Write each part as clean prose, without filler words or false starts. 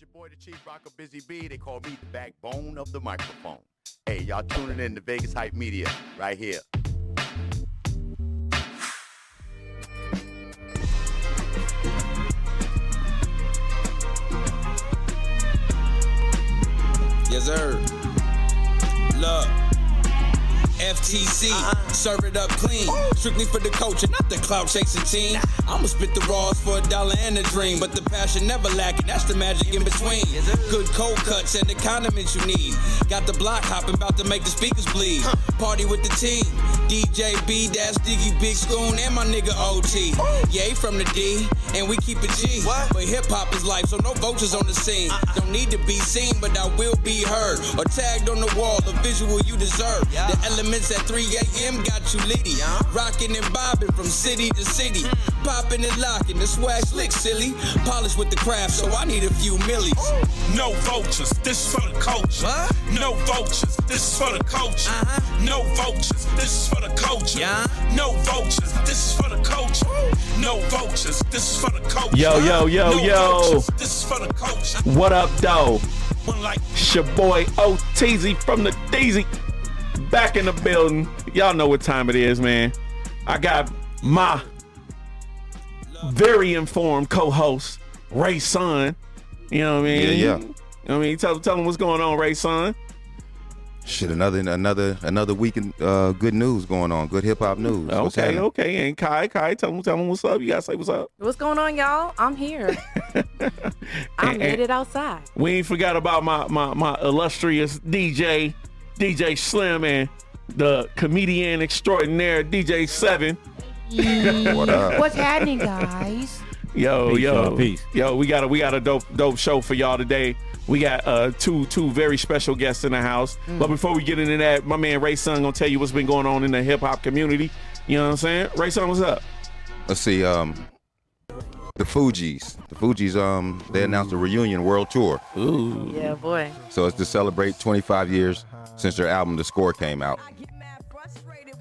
It's your boy, the Chief Rocker, Busy B. They call me the backbone of the microphone. Hey, y'all tuning in to Vegas Hype Media right here. Yes, sir. Look. FTC, serve it up clean. Strictly for the culture, not the clout chasing team. I'ma spit the raws for $1 and a dream, but the passion never lacking. That's the magic in between. Good cold cuts and the condiments you need. Got the block hopping, about to make the speakers bleed. Party with the team. DJ B, Dash Diggy, Big Spoon, and my nigga OT. Yay from the D, and we keep it G. But hip hop is life, so no vultures on the scene. Don't need to be seen, but I will be heard. Or tagged on the wall, the visual you deserve. The elements at 3 a.m. got you litty. Rocking and bobbing from city to city. Popping and locking, the swag slick, silly. Polished with the craft, so I need a few millies. No vultures, this for the culture. No vultures, this is for the culture. No vultures, this is for the culture. No vultures, this is for the culture. No vultures, this is for the culture. Yo. Vultures, this is for the culture. What up, though? It's your boy OTZ from the DZ. Back in the building. Y'all know what time it is, man. I got my very informed co-host, Ray Son. You know what I mean? Yeah. You know what I mean? Tell him what's going on, Ray Son. Shit, another week in good news going on. Good hip hop news. Okay. And Kai, tell him what's up. You gotta say what's up. What's going on, y'all? I'm here. I made it outside. We ain't forgot about my illustrious DJ Slim, and the comedian extraordinaire DJ 7. What up? What's happening, guys? Peace. Yo, we got a dope show for y'all today. We got two very special guests in the house. But before we get into that, my man Ray Son gonna tell you what's been going on in the hip hop community. You know what I'm saying? Ray Son, what's up? Let's see. The Fugees. They announced a reunion world tour. Ooh. Yeah, boy. So it's to celebrate 25 years since their album The Score came out.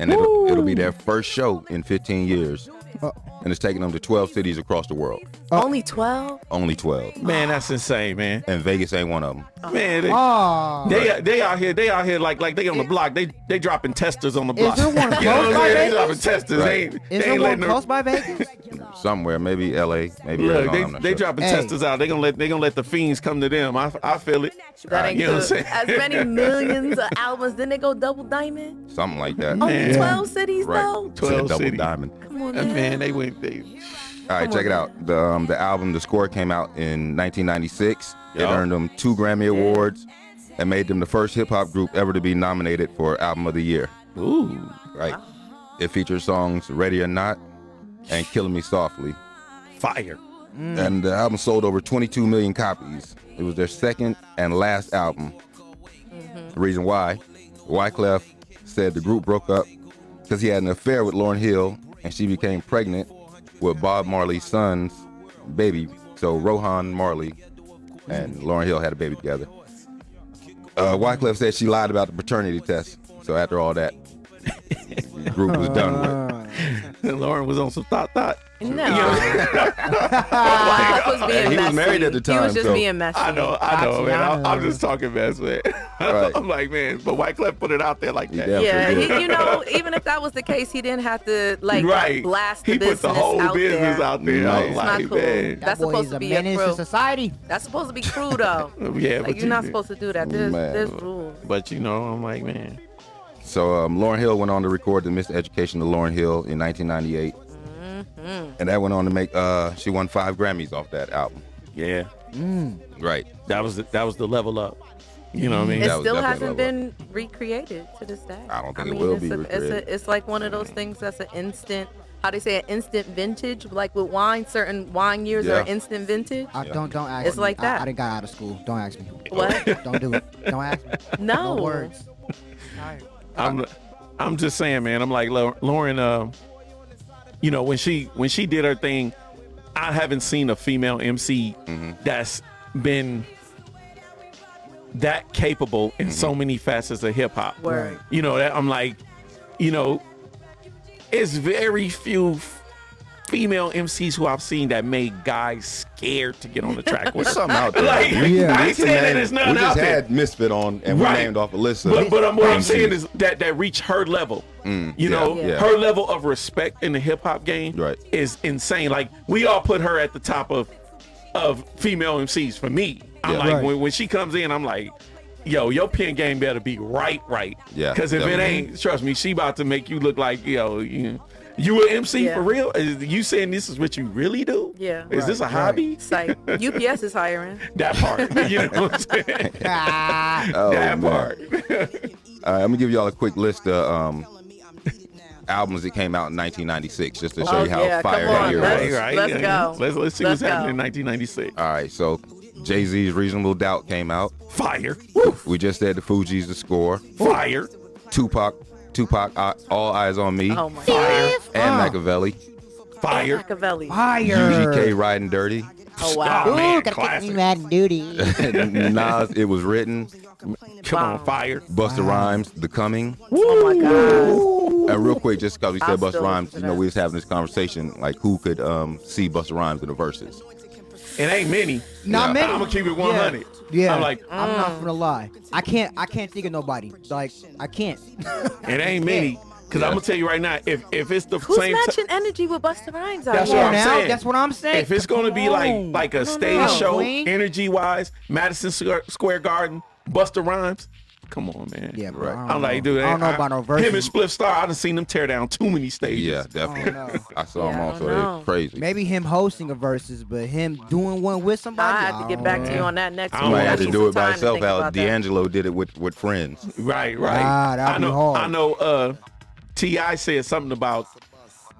And it'll be their first show in 15 years. And it's taking them to 12 cities across the world. Only 12? Only 12. Man, that's insane, man. And Vegas ain't one of them. Man, they out here like they on the block. They dropping testers on the block. Is there one close You know what I'm by saying? They Vegas? dropping testers. Right. Is there one close by Vegas? Somewhere, maybe LA, maybe Look, Arizona, I'm not they sure. dropping testers out. They gonna let the fiends come to them. I feel it. That ain't You know what I'm good. saying? As many millions of albums, then they go double diamond? Something like that. Only 12 cities, Right. though? 12 Double cities. diamond. Come on, And man. man, they All right, check it out. The album, The Score, came out in 1996. It earned them 2 Grammy Awards and made them the first hip-hop group ever to be nominated for Album of the Year. Ooh. Right. It features songs Ready or Not and Killing Me Softly. Fire. And the album sold over 22 million copies. It was their second and last album. The reason why, Wyclef said the group broke up because he had an affair with Lauryn Hill and she became pregnant with Bob Marley's son's baby. So Rohan Marley and Lauryn Hill had a baby together. Wyclef said she lied about the paternity test. So after all that, the group was done with. Lauren was on some thought. No. Wyclef was being He was messy. married at the He time, was just so- being messy. I know, man. I'm just talking mess, man. Right. I'm like, man, but Wyclef put it out there like that. Yeah, Definitely did. even if that was the case, he didn't have to Right. blast the He put business the whole out business there. out there. Right. I was It's like, not cool. man. That's That boy supposed is to a be a menace crew. to society. That's supposed to be crew, though. Yeah, Like, you're not supposed to do that. There's rules. But you know, I'm like, man. So Lauryn Hill went on to record the Miseducation of Lauryn Hill in 1998. And that went on to make, she won 5 Grammys off that album. Yeah, Right. that was the level up. You know what I mean? It That was still definitely hasn't a been recreated to this day. I don't think it will be recreated. It's like one of those things that's an instant, how they say, an instant vintage. Like with wine, certain wine years are Yeah. instant vintage. Don't ask me. It's like that. I didn't got out of school. Don't ask me. What? Don't do it. Don't ask me. No. No words. I'm just saying, man. I'm like Lauren. You know, when she did her thing, I haven't seen a female MC that's been that capable in so many facets of hip hop. Word. You know, that I'm like, you know, it's very few female MCs who I've seen that made guys scared to get on the track with. There's something out there. Like, Yeah. I ain't saying that there's nothing We out just there. had Misfit on, and we Right. named off a list of. But what I'm MCs. saying is that reach her level. You know, yeah. her level of respect in the hip hop game Right. is insane. Like we all put her at the top of female MCs for me. I'm Yeah. like Right. when she comes in, I'm like, yo, your pen game better be right. Yeah, Because if definitely. it ain't, trust me, she about to make you look like, yo, you an MC Yeah. for real? Is you saying this is what you really do? Yeah. Is this a Right, hobby? It's like UPS is hiring. That part. You know what I'm saying? Oh, That man. part. I'm gonna give y'all a quick list of albums that came out in 1996, just to show Oh, you how yeah, fire come that on, year let's- was. let's go. Let's see Let's what's happening go. in 1996. All right, so Jay-Z's Reasonable Doubt came out. Fire. We just said the Fugees' The Score. Fire. Tupac, All Eyes on Me, Oh my Fire. and Machiavelli. Fire. Machiavelli. Fire. UGK Riding Dirty. Oh wow. Oh, man, Ooh, gotta classic. get me mad duty. Nas, It Was Written. Come on, Wow. fire. Busta Rhymes, The Coming. Oh my god. And real quick, just because we I said still Busta Rhymes, listen to we that. was having this conversation, like who could see Busta Rhymes in the verses. It ain't many. Not Yeah. many. I'm gonna keep it 100. Yeah. I'm like, I'm not gonna lie. I can't think of nobody. Like, I can't. it ain't many. Cause I'm gonna tell you right now, if it's the Who's same matching energy with Busta Rhymes out That's here? what I'm now, saying. that's what I'm saying. if it's gonna be Come like a on. stage No, show, Queen. energy wise, Madison Square Garden, Busta Rhymes, come on, man. Yeah, bro. Right. I don't I'm like, know. dude, I don't know about no verses. Him and Spliff Star, I done seen them tear down too many stages. Yeah, definitely. know. I saw him Yeah, I also. don't know. It's crazy. Maybe him hosting a versus, but him doing one with somebody. I have to get back to you on that next I week. don't Somebody I had to need do some it by time to himself. think How about that. D'Angelo did it with friends. Right. Ah, that'd I be know. hard. I know. Ti said something about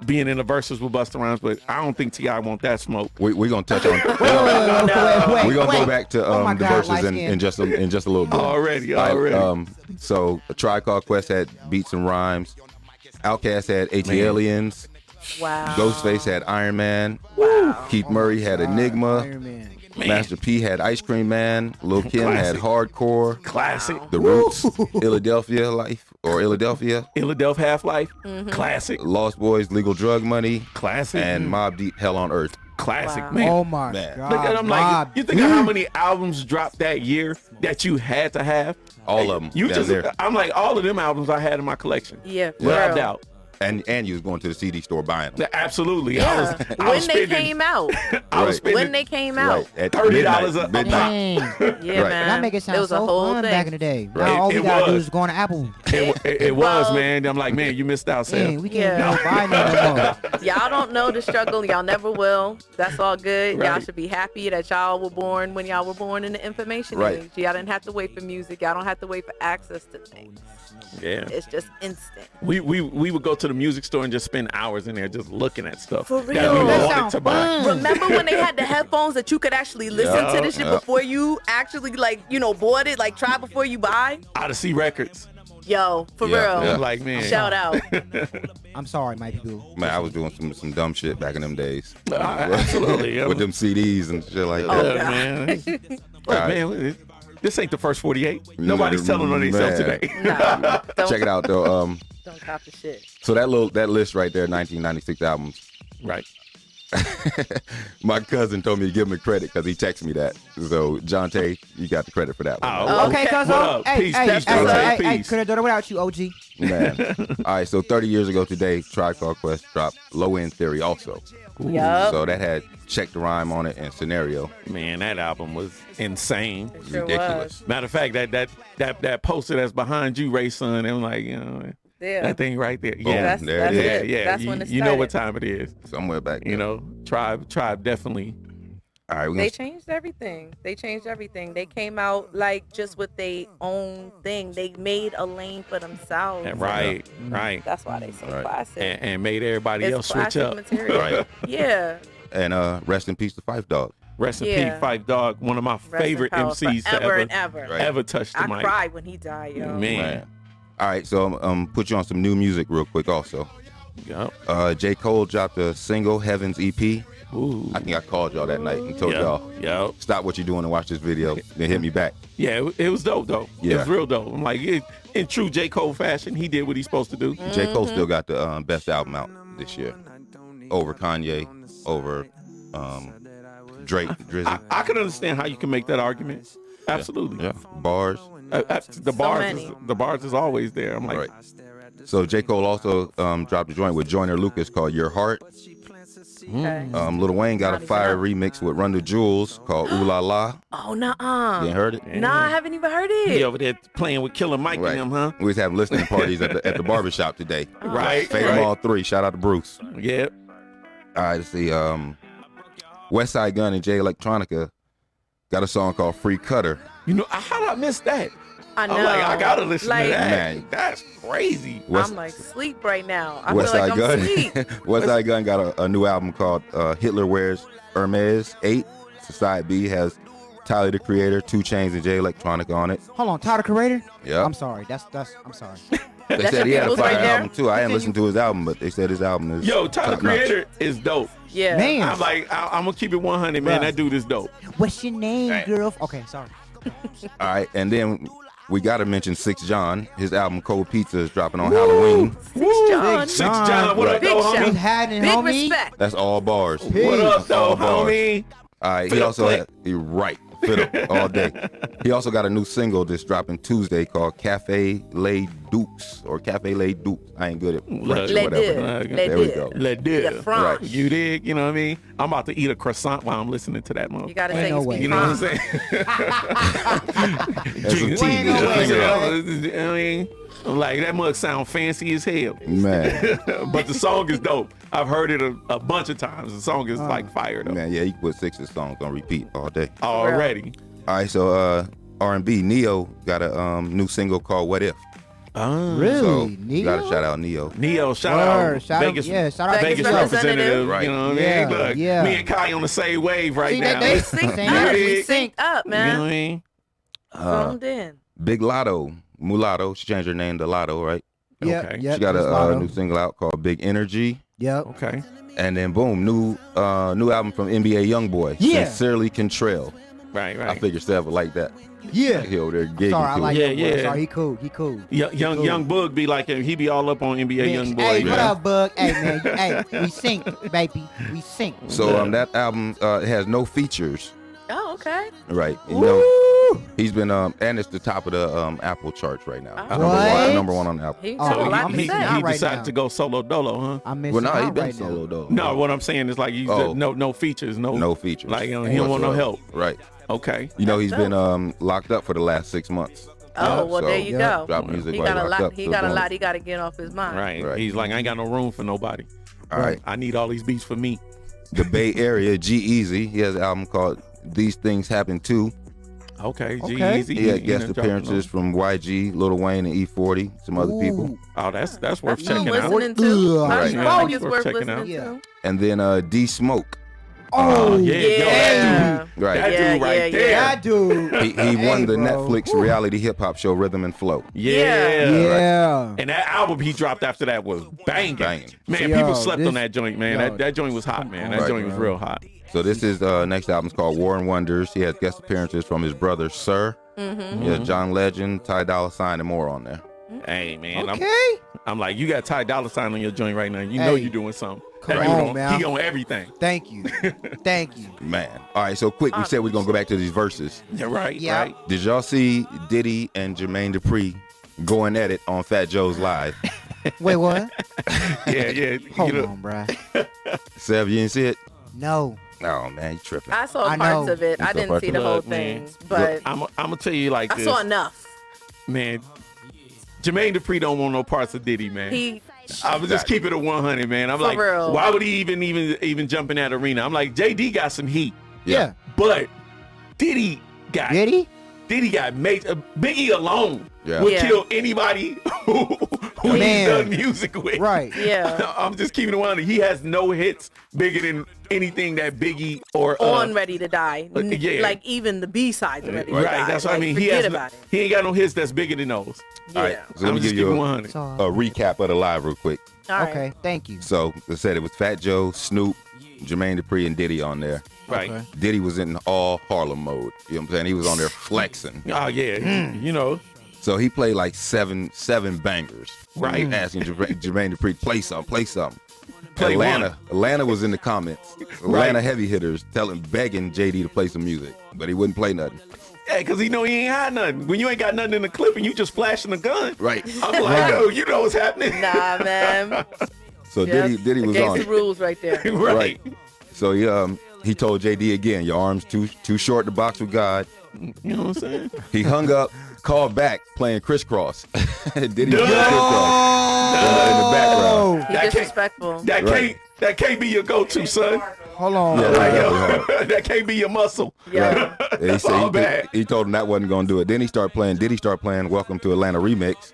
being in the verses with Busta Rhymes, but I don't think Ti want that smoke. We're gonna touch on. Wait, We're gonna go back to Oh my the God, verses light in skin. just a little bit. Already. All right, so A Tribe Called Quest had Beats and Rhymes. Outkast had ATLiens. Wow. Ghostface had Iron Man. Keith Murray had Enigma. Iron Man. Master P had Ice Cream Man. Lil Kim had Classic. Hardcore. Classic. The Roots, Philadelphia Life or Philadelphia. Philadelphia Half-Life. Mm-hmm. Classic. Lost Boys, Legal Drug Money, Classic. and Mobb Deep, Hell on Earth. Classic, Wow. man. Oh my Man. God. Look at them like Bob. you think of how many albums dropped that year that you had to have. All of them. You down just, there. I'm like all of them albums I had in my collection. Yeah, for without real. doubt. And you was going to the CD store buying them. Absolutely. Yeah. I was When they spending, came out. I was Right. spending When they came out. Right. At $30 a midnight. Dang. Yeah, Right. man. That make it It sound was a so whole fun thing. back in the day. Right. Now all we It gotta do was. is go on Apple. It was, Well- man. I'm like, man, you missed out, Sam. Dang, we can't Yeah. go buy none no more. Y'all don't know the struggle. Y'all never will. That's all good. Y'all Right. should be happy that y'all were born when y'all were born in the information Right. age. Y'all didn't have to wait for music. Y'all don't have to wait for access to things. Yeah. It's just instant. We would go to the music store and just spend hours in there just looking at stuff For that real. we That wanted sounds to buy. fun. Remember when they had the headphones that you could actually listen to the shit Yeah. before you actually bought it? Like try before you buy? Odyssey Records. Yo, for Yeah, real. yeah. I'm like, man. Shout out. I'm sorry, my people. Man, I was doing some dumb shit back in them days. Absolutely. With them CDs and shit like Oh, that. God. man. All right. Man, this ain't the first 48. Nobody's telling on themselves Man. today. Nah, don't, Check it out though. Don't cop the shit. So that list right there, 1996 albums. Right. My cousin told me to give him the credit because he texted me that. So John Tay, you got the credit for that one. Oh, Okay, cuz. What up? Hey, Peace, hey, peace, hey, brother. hey, hey, Peace. couldn't have done it without you, OG. Man. All right, so 30 years ago today, Tribe Called Quest dropped Low End Theory also. Yup. So that had Check the Rhyme on it and Scenario. Man, that album was insane. Sure Ridiculous. Matter of fact, that poster that's behind you, Ray Son, I'm like, Yeah. that thing right there. Boom, Yeah, That's there it it. is. yeah. That's you, when it you know what started. time it is. Somewhere back there. You know, Tribe definitely. All right, we're They gonna changed everything. They changed everything. They came out like just with their own thing. They made a lane for themselves. Right, right. That's why they so Right. classic. And made everybody It's else switch classic up. material. Right. Yeah. and rest in peace to Fife Dog. Rest in Yeah. peace, Fife Dog, one of my Rest in favorite power MCs to forever ever, and ever. Right. ever touch the I mic. cried when he died, yo. Man. All right, so put you on some new music real quick also. Yup. J. Cole dropped a single, Heaven's EP. Ooh. I think I called y'all that night and told Yeah. y'all, Yup. stop what you're doing and watch this video, then hit me back. Yeah, it was dope though. It Yeah. was real dope. I'm like, in true J. Cole fashion, he did what he's supposed to do. J. Cole still got the best album out this year. over Kanye, over Drake, Drizzy. I can understand how you can make that argument. Absolutely. Yeah, bars. The bars is always there. I'm like, Right. So J. Cole also dropped a joint with Joyner Lucas called Your Heart. Okay. Lil Wayne got a fire remix with Run the Jewels called Ooh La La. Oh, nuh-uh. You ain't heard it? Nah, I haven't even heard he it. over there playing with Killer Mike Right. and them, huh? We was having listening parties at the barbershop today. Right. Fade them all three. Shout out to Bruce. Yeah. All right, let's see. West Side Gun and Jay Electronica got a song called Free Cutter. You know, how did I miss that? I know. I'm like, I gotta listen to that. Man. That's crazy. I'm like sleep right now. I West feel like Side I'm Gun. asleep. West Side Gun got a new album called Hitler Wears Hermes 8. Side B has Tyler the Creator, 2 Chainz, and Jay Electronica on it. Hold on, Tyler Creator? Yeah. I'm sorry. I'm sorry. They That's said he your had a people's fire right there? album too. I ain't listened to his album, but they said his album is Yo, Tyler top notch. Creator is dope. Yeah. Man. I'm like, I'm gonna keep it 100, man. Bruh. That dude is dope. What's your name, Right. girl? Okay, sorry. All right, and then we gotta mention 6 John. His album Cold Pizza is dropping on Halloween. John. Six John, what up, Big though, shout. homie? Big happening, Big homie. respect. That's all bars. What up, though, All bars. homie? All right, he Fiddle also play. had right fiddle all day. He also got a new single that's dropping Tuesday called Cafe Les Dukes or Cafe Les Dukes. I ain't good at French or Les whatever. Deux. There we go. Let do. The France. Right. You dig? You know what I mean? I'm about to eat a croissant while I'm listening to that motherfucker. You gotta Ain't say no you way. speak You know what I'm France. saying? That's some tea. Ain't no way. I mean, like that mug sound fancy as hell. Man, But the song is dope. I've heard it a bunch of times. The song is like fire though. man, yeah, you can put 6 songs on repeat all day. Already. All right, so R&B, Neo got a new single called What If. Really? So Neo? gotta shout out Neo. Neo, shout Word, out shout out- Vegas, yeah, shout out Vegas Vegas representative. Right. You know what I Yeah, mean? Look, yeah. me and Kai on the same wave right See, now. they We synced Same up. here. We synced up, You know what man. I mean? Zoned in. Big Lotto, Mulatto. She changed her name to Lotto, right? Yep, Okay. yep, She got Miss a Lotto. new single out called Big Energy. Yep. Okay. And then boom, new album from NBA YoungBoy. Yeah. Sincerely Contrail. Right, I right. figure Sev would like that. Yeah. He over there gigging Sorry, I to like it. Yeah, that word. yeah. Sorry, he cool. He cool. Young Bug be like him. He be all up on NBA Young Boy. Hey, man. what up, Bug? Hey, man. Hey, we sync, baby. We sync. So that album has no features. Oh, okay. Right. You know, he's been and it's the top of the Apple charts right now. What? Number one on Apple. He Oh, took a I'm lot to missing say. out he right decided now. to go solo dolo, huh? I'm missing Well, no, he out been right solo now. though. No, what I'm saying is like he's no features, No features. Like he don't want no help. Right. Okay. You know, he's That's been locked up for the last 6 months. Oh, well, So, there you yeah. go. Drop music He while got a locked lot. up, He so got a boom. lot. He got to get off his mind. Right. Right. He's like, I ain't got no room for nobody. All right. I need all these beats for me. The Bay Area, G-Eazy. He has an album called These Things Happen Too. Okay. Okay. G-Eazy. He had guest appearances from YG, Lil Wayne, and E40, some other people. Oh, that's worth That's worth checking out. listening to. Ugh. I Right. think Yeah, it's worth worth checking listening out. to. Yeah. And then D-Smoke. Oh, yeah. Yo, that dude. Right. That Yeah, dude right yeah, there. that dude. He won Hey, the bro. Netflix reality hip-hop show Rhythm and Flow. Yeah. Yeah. And that album he dropped after that was banging. Banging. Man, Yo, people slept this- on that joint, man. yo, That joint was hot, man. That Right. joint was real hot. So this is next album's called War and Wonders. He has guest appearances from his brother Sir. Mm-hmm. He has John Legend, Ty Dolla $ign, and more on there. Hey, man. Okay. I'm like, you got Ty Dolla $ign on your joint right now. You know Hey. you're doing something. Come That dude on, man. He on everything. Thank you. Thank you. Man. All right, so quick, we said we're going to go back to these verses. Yeah, right, Yeah. right. Did y'all see Diddy and Jermaine Dupri going at it on Fat Joe's Live? Wait, what? Yeah, yeah. Hold you know, on, bruh. Sev, you didn't see it? No. Oh, man, you tripping. I saw I parts know. of it. You I saw didn't parts see of the it. whole Look, thing, man. but I'm gonna tell you like I this, saw enough. man. Jermaine Dupri don't want no parts of Diddy, man. He I was just keep it at 100, man. I'm For like, real. why would he even jump in that arena? I'm like, JD got some heat, Yeah. but Diddy got Diddy? got major. Biggie alone Yeah. would Yeah. kill anybody who he's Man. done music with. Right. yeah. I'm just keeping it 100. He has no hits bigger than anything that Biggie or On Ready to Die. yeah. Like even the B-sides of Ready to Right, Die. that's what I Like, mean. Forget He about it. ain't got no hits that's bigger than those. Yeah. All right, so let I'm me just give you keeping a 100. So, recap of the live real quick. All right. okay. Thank you. So, they said it was Fat Joe, Snoop, Jermaine Dupri, and Diddy on there. Right. Okay. Diddy was in all Harlem mode. You know what I'm saying? He was on there flexing. Oh yeah, you know. So he played like seven bangers. Right. Asking Jermaine Dupri, play something. play Atlanta was in the comments. Atlanta heavy hitters begging JD to play some music, but he wouldn't play nothing. Yeah, because he know he ain't had nothing. When you ain't got nothing in the clip and you just flashing a gun. Right. I'm like, yo, you know what's happening. Nah, man. So Diddy was against on the rules right there. Right. So he told JD again, your arm's too short to box with God. You know what I'm saying? He hung up, called back, playing crisscross. Diddy was No. in the background. He's disrespectful. That can't be your go-to, son. Hold on. Yeah, Like, really yo, that can't be your muscle. Yeah. And That's all bad. he told him that wasn't going to do it. Then Diddy started playing Welcome to Atlanta remix.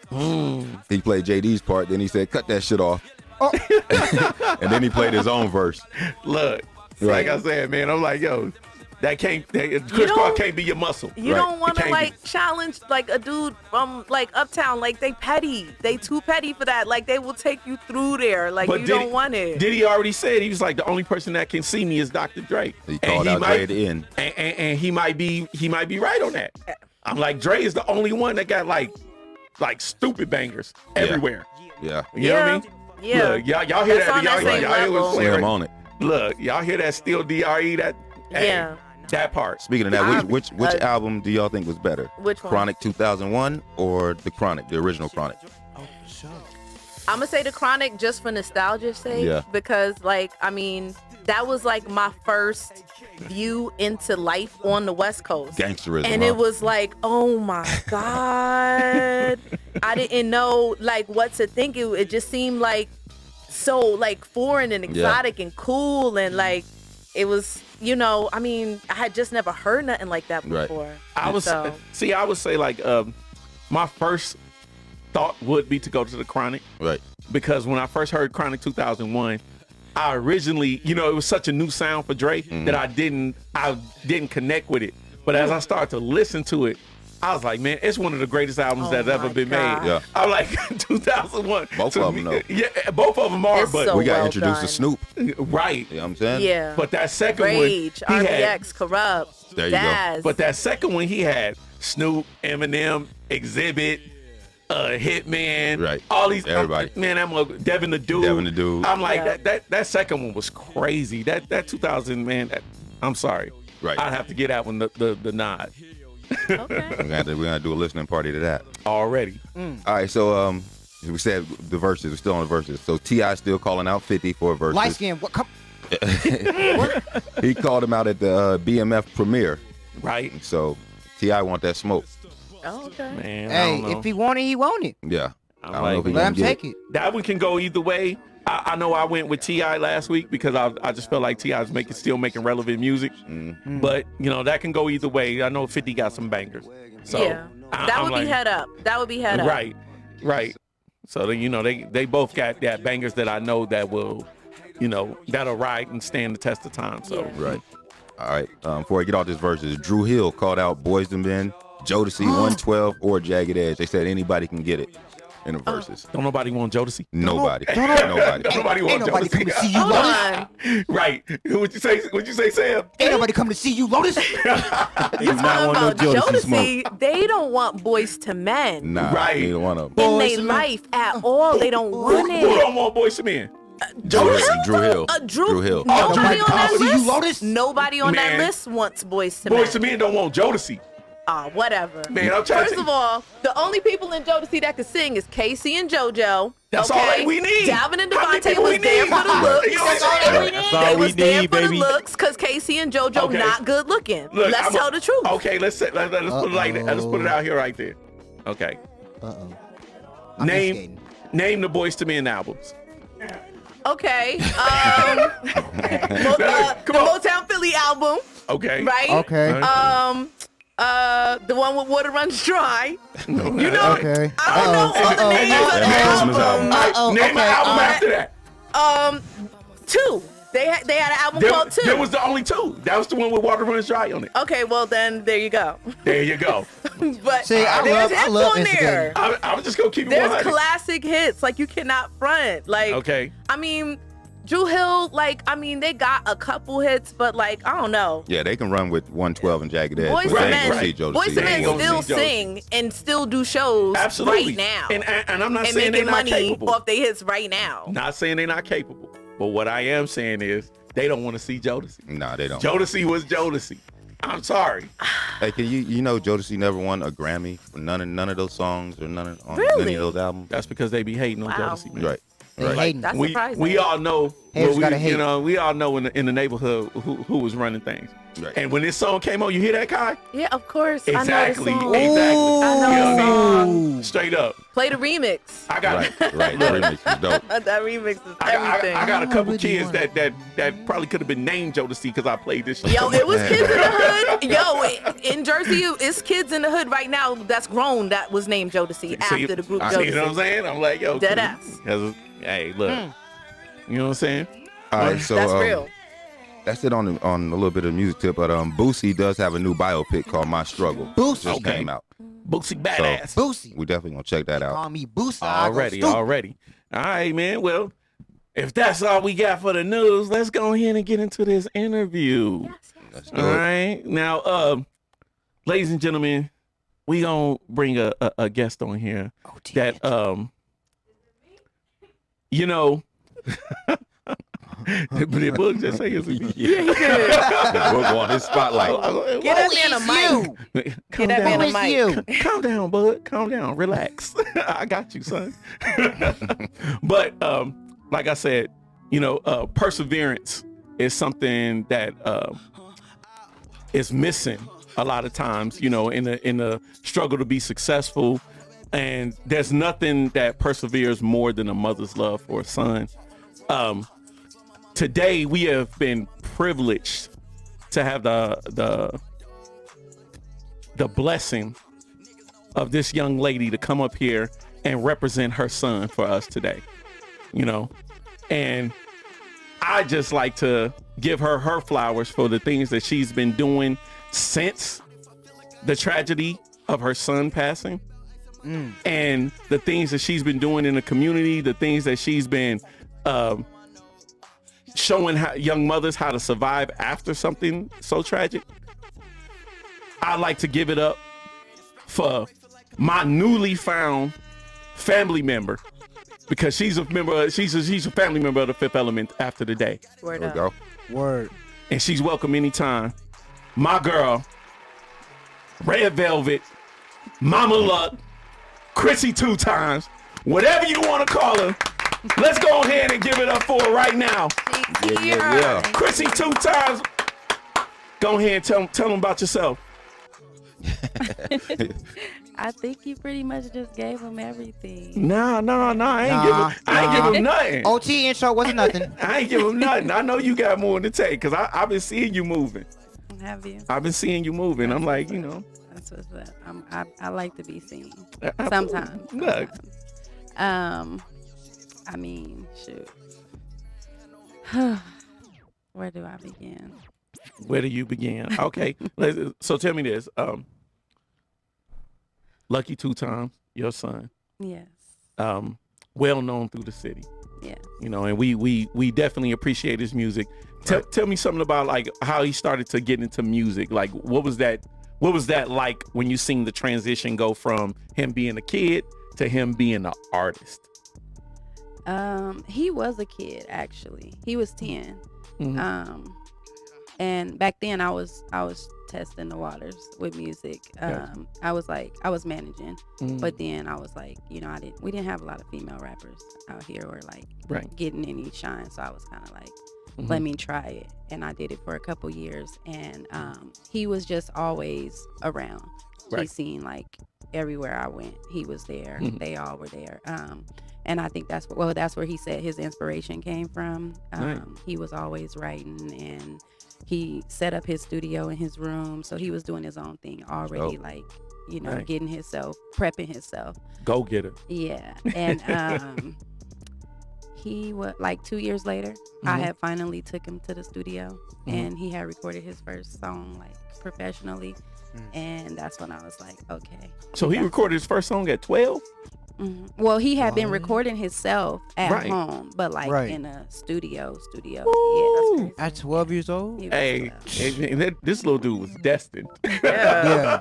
He played JD's part. Then he said, cut that shit off. And then he played his own verse. Look, Right. like I said, man, I'm like, yo, Chris Cross can't be your muscle. You don't want to It can't like challenge like a dude from like Uptown. Like they petty. They too petty for that. Like they will take you through there. Like you don't want it. Diddy already said he was like the only person that can see me is Dr. Dre. He called out Dre at the end. And he might be right on that. I'm like, Dre is the only one that got like stupid bangers everywhere. Yeah. You know what I mean? Yeah. Look, y'all hear That's that? on that same Y'all level. hear Slim on it. Look, y'all hear that still DRE that? Yeah. That part. Speaking of that, which album do y'all think was better? Which one? Chronic 2001 or the Chronic, the original Chronic? I'm gonna say the Chronic just for nostalgia's sake. Yeah. Because like I mean that was like my first view into life on the West Coast. Gangsterism. And it was like, oh my God. I didn't know like what to think. It just seemed like so like foreign and exotic and cool and like it was, you know, I mean, I had just never heard nothing like that before. Right. I would say like my first thought would be to go to the Chronic. Right. Because when I first heard Chronic 2001, I originally, you know, it was such a new sound for Dre that I didn't connect with it. But as I started to listen to it, I was like, man, it's one of the greatest albums that's ever been made. Yeah. I'm like, 2001. Both of them, though. Yeah, both of them are, It's but so we got well introduced done. to Snoop. right. You know what I'm saying? Yeah. But that second Rage, one, he RBX, Corrupt, There you go. Daz. But that second one, he had Snoop, Eminem, Exhibit, Hitman, Right. all these Everybody. Man, Devin the Dude. Devin the Dude. I'm like that second one was crazy. That 2000 man. I'm sorry. Right. I'd have to get that one the nod Okay. We're gonna do a listening party to that. already. All right, so we said the verses. We're still on the verses. So T.I. still calling out 50 for a verse. Light skin. What? Come. He called him out at the BMF premiere. Right. So T.I. want that smoke. Oh, okay. Man. I Hey, don't know. if he want it, he want it. Yeah. I don't know if he Let gonna him get take it. That one can go either way. I know I went with T.I. last week because I just felt like T.I. was still making relevant music. But, you know, that can go either way. I know 50 got some bangers. So yeah. That would be head up. That would be head up. Right. So, you know, they both got that bangers that I know that will, you know, that'll ride and stand the test of time. So, Yeah. Right. All right. Before I get off this verses, Drew Hill called out Boyz II Men, Jodeci, 112, or Jagged Edge. They said anybody can get it in the verses. Don't nobody want Jodeci? Nobody. No. Nobody. Nobody Ain't want nobody coming to see Jodeci. you, Hold Lotus. on. Right. What'd you say, Sam? Ain't nobody coming to see you, Lotus. You talking about Jodeci? They don't want Boys to Men Nah, Right. neither one of them. in their life at all. They don't want Who it. don't want Boys to Men? Drew Hill. Drew Hill. Nobody on that see you, list. Lotus. Nobody on Man. that list wants Boys to Men. Boys to Men don't want Jodeci. Whatever. Man, I'm trying First to of all, the only people in Jodeci that can sing is Casey and JoJo. That's all that we need. Dalvin and How many Devontae people was we there need? for the looks. You know what I'm saying? That's all They we was there need, for baby. the looks because Casey and JoJo Okay. not good looking. Look, Let's tell the truth. Okay, let's put it like that. Let's put it out here right there. Okay. I'm Name the Boys to Men albums. Okay. The Motown Philly album, Okay. right? Okay. The one with Water Runs Dry. You know, Okay. I don't know all the names of the Christmas album. albums. Name an album after that. Two. They had an album called Two. There was the only two. That was the one with Water Runs Dry on it. Okay, well then there you go. There you go. But See, I there's love hits on there. I was just gonna keep it There's 100. classic hits. Like you cannot front. Like Okay. I mean, Drew Hill, they got a couple hits, but like, I don't know. Yeah, they can run with 112 and Jagged Edge. Boys but to they ain't gonna Men, see Jodeci. Boys to They Men ain't gonna still see Jodeci. sing and still do shows Absolutely. right now. And I'm not And saying they're making not money capable. off their hits right now. Not saying they're not capable. But what I am saying is they don't want to see Jodeci. Nah, they don't. Jodeci was Jodeci. I'm sorry. Hey, can you know Jodeci never won a Grammy for none of those songs or none of on Really? any of those albums? That's because they be hating on Wow. Jodeci. Man. Right. They Right. hating. That's we surprising. all know Haters we, gotta hate. you know, we all know in the neighborhood who was running things. Right. And when this song came on, you hear that, Kai? Yeah, of course. Exactly. I know the song. Exactly. I know You the what I mean? song. Straight up. Play the remix. I got Right. The remix is dope. That remix is everything. I got a I couple really kids wanna- that probably could have been named Jodeci because I played this shit. Yo, it was kids in the hood. Yo, in Jersey, it's kids in the hood right now that's grown that was named Jodeci after the group See what I'm Jodeci. saying? I'm like, yo. Dead ass. Hey, look. You know what I'm saying? All right, so That's real. that's it on a little bit of music tip. But Boosie does have a new biopic called My Struggle. Boosie. Just Okay. came out. Boosie badass. Boosie. We definitely gonna check that out. Call me Boosie. I go Already. stupid. All right, man. Well, if that's all we got for the news, let's go ahead and get into this interview. Let's do All it. right. Now, ladies and gentlemen, we gonna bring a guest on here that you know. But the book just say it's a The book on his spotlight. Get that man a mic. Calm Get that man down. a Who is mic. you? Calm down, bud. Calm down. Relax. I got you, son. But like I said, you know, perseverance is something that is missing a lot of times, you know, in the struggle to be successful. And there's nothing that perseveres more than a mother's love for a son. Today we have been privileged to have the blessing of this young lady to come up here and represent her son for us today, you know. And I just like to give her flowers for the things that she's been doing since the tragedy of her son passing, and the things that she's been doing in the community, the things that she's been showing young mothers how to survive after something so tragic. I like to give it up for my newly found family member, because she's a member. She's a family member of the Fifth Element after the day, Word There we up. go. Word. and she's welcome anytime. My girl, Red Velvet, Mama Luck, Chrissy 2 times, whatever you want to call her. Let's go ahead and give it up for her right now. Yeah. Chrissy 2 times. Go ahead and tell them about yourself. I think you pretty much just gave him everything. No. I ain't give him nothing. OT intro wasn't nothing. I ain't give him nothing. I know you got more to take because I've been seeing you moving. Have you? I've been seeing you moving. I'm like, you know. That's what's up. I like to be seen. Absolutely. Sometimes. Look. I mean, shoot. Where do I begin? Where do you begin? Okay. So tell me this. Lucky 2 times, your son. Yes. Well known through the city. Yes. You know, and we definitely appreciate his music. Tell me something about like how he started to get into music. Like what was that like when you seen the transition go from him being a kid to him being an artist? He was a kid actually. He was 10. Mhm. And back then I was testing the waters with music. Gotcha. I was managing, Mhm. but then I was like, you know, we didn't have a lot of female rappers out here or like Right. getting any shine. So I was kind of like, Mhm. let me try it. And I did it for a couple years. And he was just always around. Right. He seen like everywhere I went, he was there. Mhm. They all were there. And I think that's where he said his inspiration came from. Right. He was always writing, and he set up his studio in his room. So he was doing his own thing already, Dope. like, you know, Right. getting himself, prepping himself. Go get it. Yeah. And he was like 2 years later, I Mhm. had finally took him to the studio, Mhm. and he had recorded his first song like professionally. And that's when I was like, okay. So he recorded his first song at 12? Mhm. Well, he had been recording himself at Right. home, but like Right. in a studio. Woo! Yeah, that's crazy. At 12 years old? He was Hey, 12. this little dude was destined. Yeah.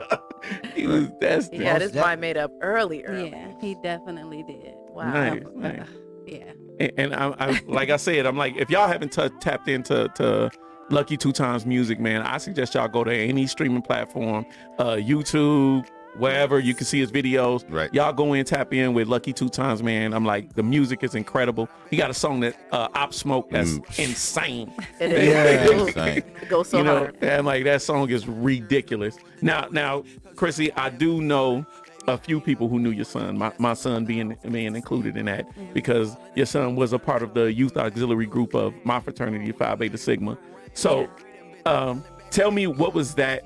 He was destined. Yeah, this Most boy made up early. Yeah, he definitely did. Wow. Nice, nice. Yeah. And I like I said, I'm like, if y'all haven't tapped into Lucky 2 Times music, man, I suggest y'all go to any streaming platform, YouTube, wherever you can see his videos. Right. Y'all go in, tap in with Lucky 2 Times, man. I'm like, the music is incredible. He got a song that Op Smoke that's insane. It is. Insane. It goes so hard. And like that song is ridiculous. Now, Chrissy, I do know a few people who knew your son. My son being included in that, because your son was a part of the youth auxiliary group of my fraternity, Phi Beta Sigma. So, tell me, what was the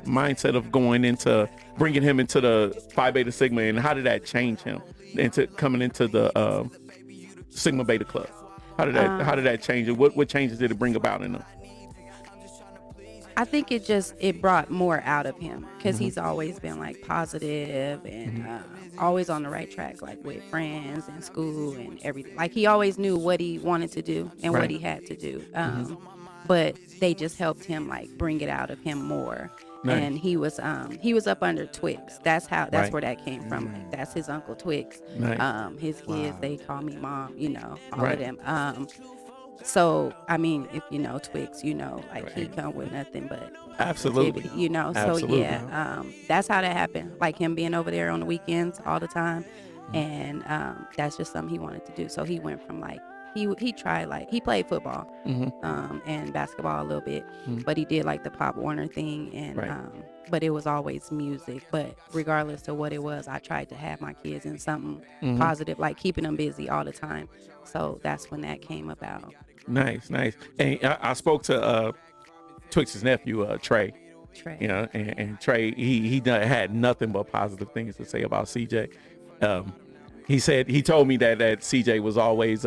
mindset of going into bringing him into the Phi Beta Sigma, and how did that change him into coming into the Sigma Beta Club? How did that change it? What changes did it bring about in him? I think it brought more out of him, because he's always been like positive and always on the right track, like with friends and school and everything. Like he always knew what he wanted to do and what he had to do. But they just helped him like bring it out of him more. Nice. And he was up under Twix. That's where that came from. Like, that's his uncle Twix. Nice. His kids, they call me mom, all of them. So, I mean, if you know Twix, like he come with nothing but absolutely, positivity, So yeah, that's how that happened. Like him being over there on the weekends all the time, and that's just something he wanted to do. So he went from like he tried, like he played football, and basketball a little bit, but he did like the Pop Warner thing, and but it was always music. But regardless of what it was, I tried to have my kids in something positive, like keeping them busy all the time. So that's when that came about. Nice. And I spoke to Twix's nephew, Trey. And Trey, he had nothing but positive things to say about CJ. He told me that CJ was always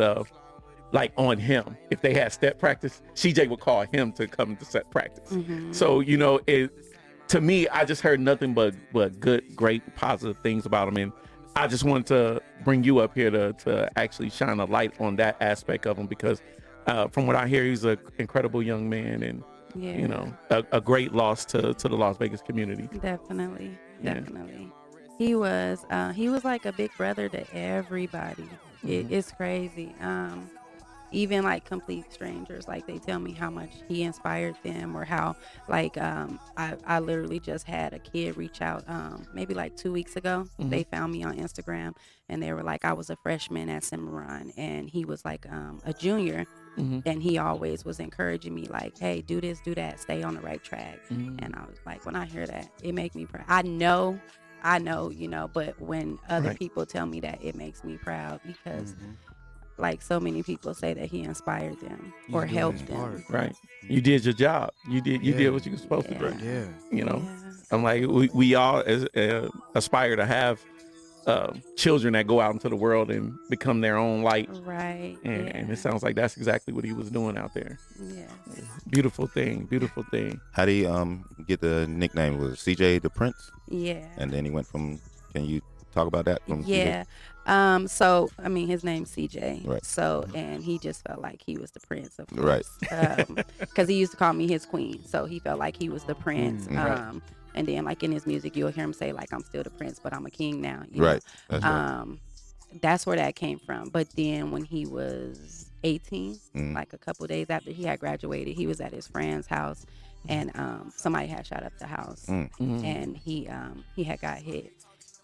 like on him. If they had step practice, CJ would call him to come to step practice. So to me, I just heard nothing but good, great, positive things about him. And I just wanted to bring you up here to actually shine a light on that aspect of him, because from what I hear, he's an incredible young man, and a great loss to the Las Vegas community. Definitely. He was like a big brother to everybody. It's crazy. Even like complete strangers, like they tell me how much he inspired them, or how like I literally just had a kid reach out maybe like 2 weeks ago. They found me on Instagram, and they were like, I was a freshman at Cimarron, and he was like a junior, and he always was encouraging me like, hey, do this, do that, stay on the right track. And I was like, when I hear that, it makes me proud. I know, but when other people tell me that, it makes me proud, because like so many people say that he inspired them or helped them. Right. You did your job. You did what you were supposed to do. I'm like, we all aspire to have children that go out into the world and become their own light. Right. And it sounds like that's exactly what he was doing out there. Yes. Beautiful thing. How do you get the nickname? Was CJ the Prince? Yeah. And then he went from, can you talk about that? Yeah. CJ? So I mean, his name's CJ. Right. So, and he just felt like he was the prince, of course. Right. Because he used to call me his queen, so he felt like he was the prince. Right. And then like in his music, you'll hear him say like, I'm still the prince, but I'm a king now. Right. That's right. That's where that came from. But then when he was 18, like a couple days after he had graduated, he was at his friend's house, and somebody had shot up the house, and he had got hit,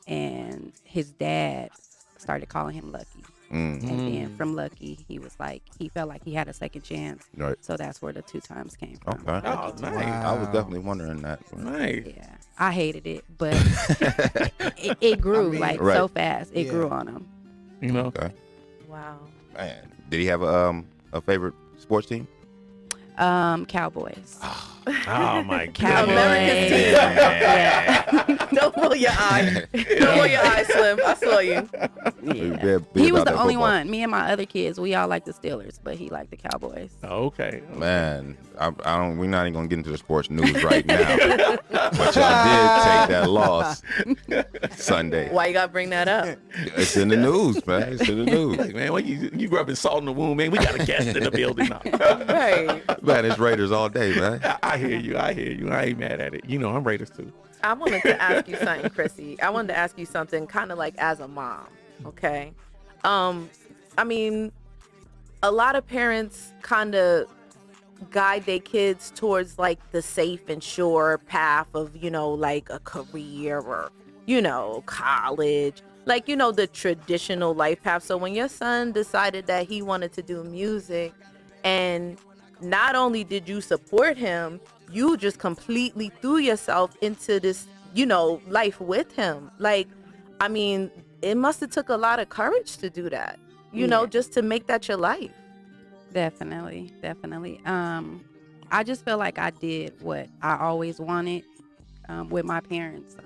and his dad started calling him Lucky. And then from Lucky, he was like, he felt like he had a second chance. Right. So that's where the 2 times came from. Okay. Oh, nice. I was definitely wondering that. Nice. Yeah. I hated it, but it grew so fast. It grew on him. Okay. Wow. Man, did he have a favorite sports team? Cowboys. Oh my God. Cowboys. America's team. Yeah. Don't roll your eye. Don't roll your eye, Slim. I saw you. Yeah. He was the only one. Me and my other kids, we all like the Steelers, but he liked the Cowboys. Okay. Man, I don't. We're not even gonna get into the sports news right now. But y'all did take that loss Sunday. Why you gotta bring that up? It's in the news, man. It's in the news. Hey, man, what you rubbing salt in the wound, man? We got a guest in the building now. Right. Man, it's Raiders all day, man. I hear you. I ain't mad at it. I'm Raiders too. I wanted to ask you something, Chrissy. I wanted to ask you something kind of like as a mom, okay? I mean, a lot of parents kind of guide their kids towards like the safe and sure path of, like a career or, college, like, the traditional life path. So when your son decided that he wanted to do music, and not only did you support him, you just completely threw yourself into this, life with him. Like, I mean, it must have took a lot of courage to do that, just to make that your life. Definitely. I just feel like I did what I always wanted with my parents.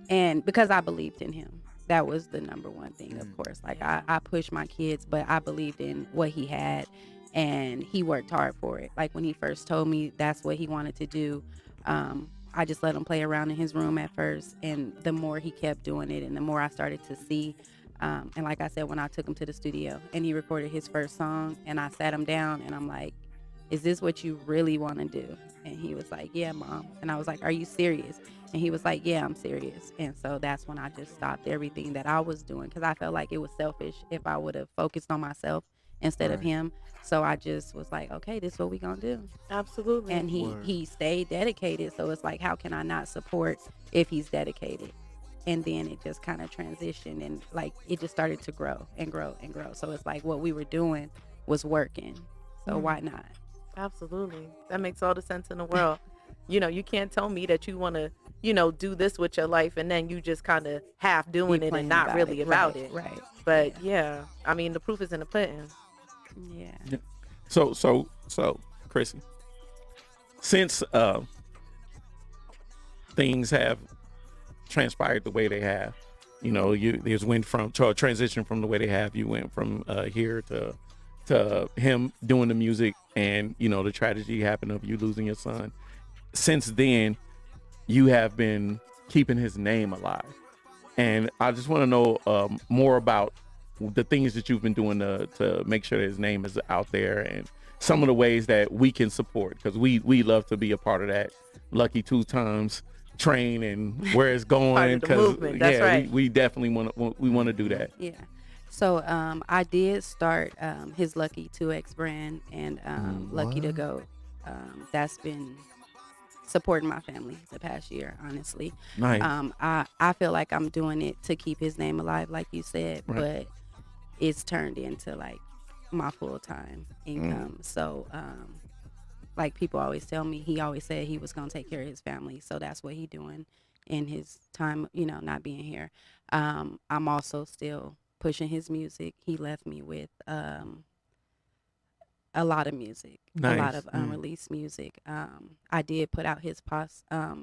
And because I believed in him. That was the number one thing, of course. Like, I pushed my kids, but I believed in what he had, and he worked hard for it. Like, when he first told me that's what he wanted to do, I just let him play around in his room at first, and the more he kept doing it and the more I started to see, and like I said, when I took him to the studio and he recorded his first song, and I sat him down and I'm like, is this what you really want to do? And he was like, yeah, Mom. And I was like, are you serious? And he was like, yeah, I'm serious. And so that's when I just stopped everything that I was doing, because I felt like it was selfish if I would have focused on myself instead of him. So I just was like, okay, this is what we gonna do. Absolutely. And he stayed dedicated. So it's like, how can I not support if he's dedicated? And then it just kind of transitioned, and like it just started to grow and grow and grow. So it's like what we were doing was working. So why not? Absolutely. That makes all the sense in the world. You can't tell me that you want to, do this with your life and then you just kind of half doing it and not really about it. Right. But yeah, I mean, the proof is in the pudding. Yeah. So, Chrissy, since things have transpired the way they have, you went from to a transition from the way they have. You went from here to him doing the music, and the tragedy happened of you losing your son. Since then, you have been keeping his name alive, and I just want to know more about the things that you've been doing to make sure that his name is out there, and some of the ways that we can support, because we love to be a part of that Lucky 2 Times train and where it's going. Because right. we definitely want to do that. Yeah. So I did start his Lucky 2X brand and Lucky to Go. That's been supporting my family the past year, honestly. Nice. I feel like I'm doing it to keep his name alive, like you said, right. But it's turned into like my full-time income. So like people always tell me, he always said he was going to take care of his family. So that's what he's doing in his time, not being here. I'm also still pushing his music. He left me with a lot of music, nice. A lot of unreleased music. I did put out his posthumous.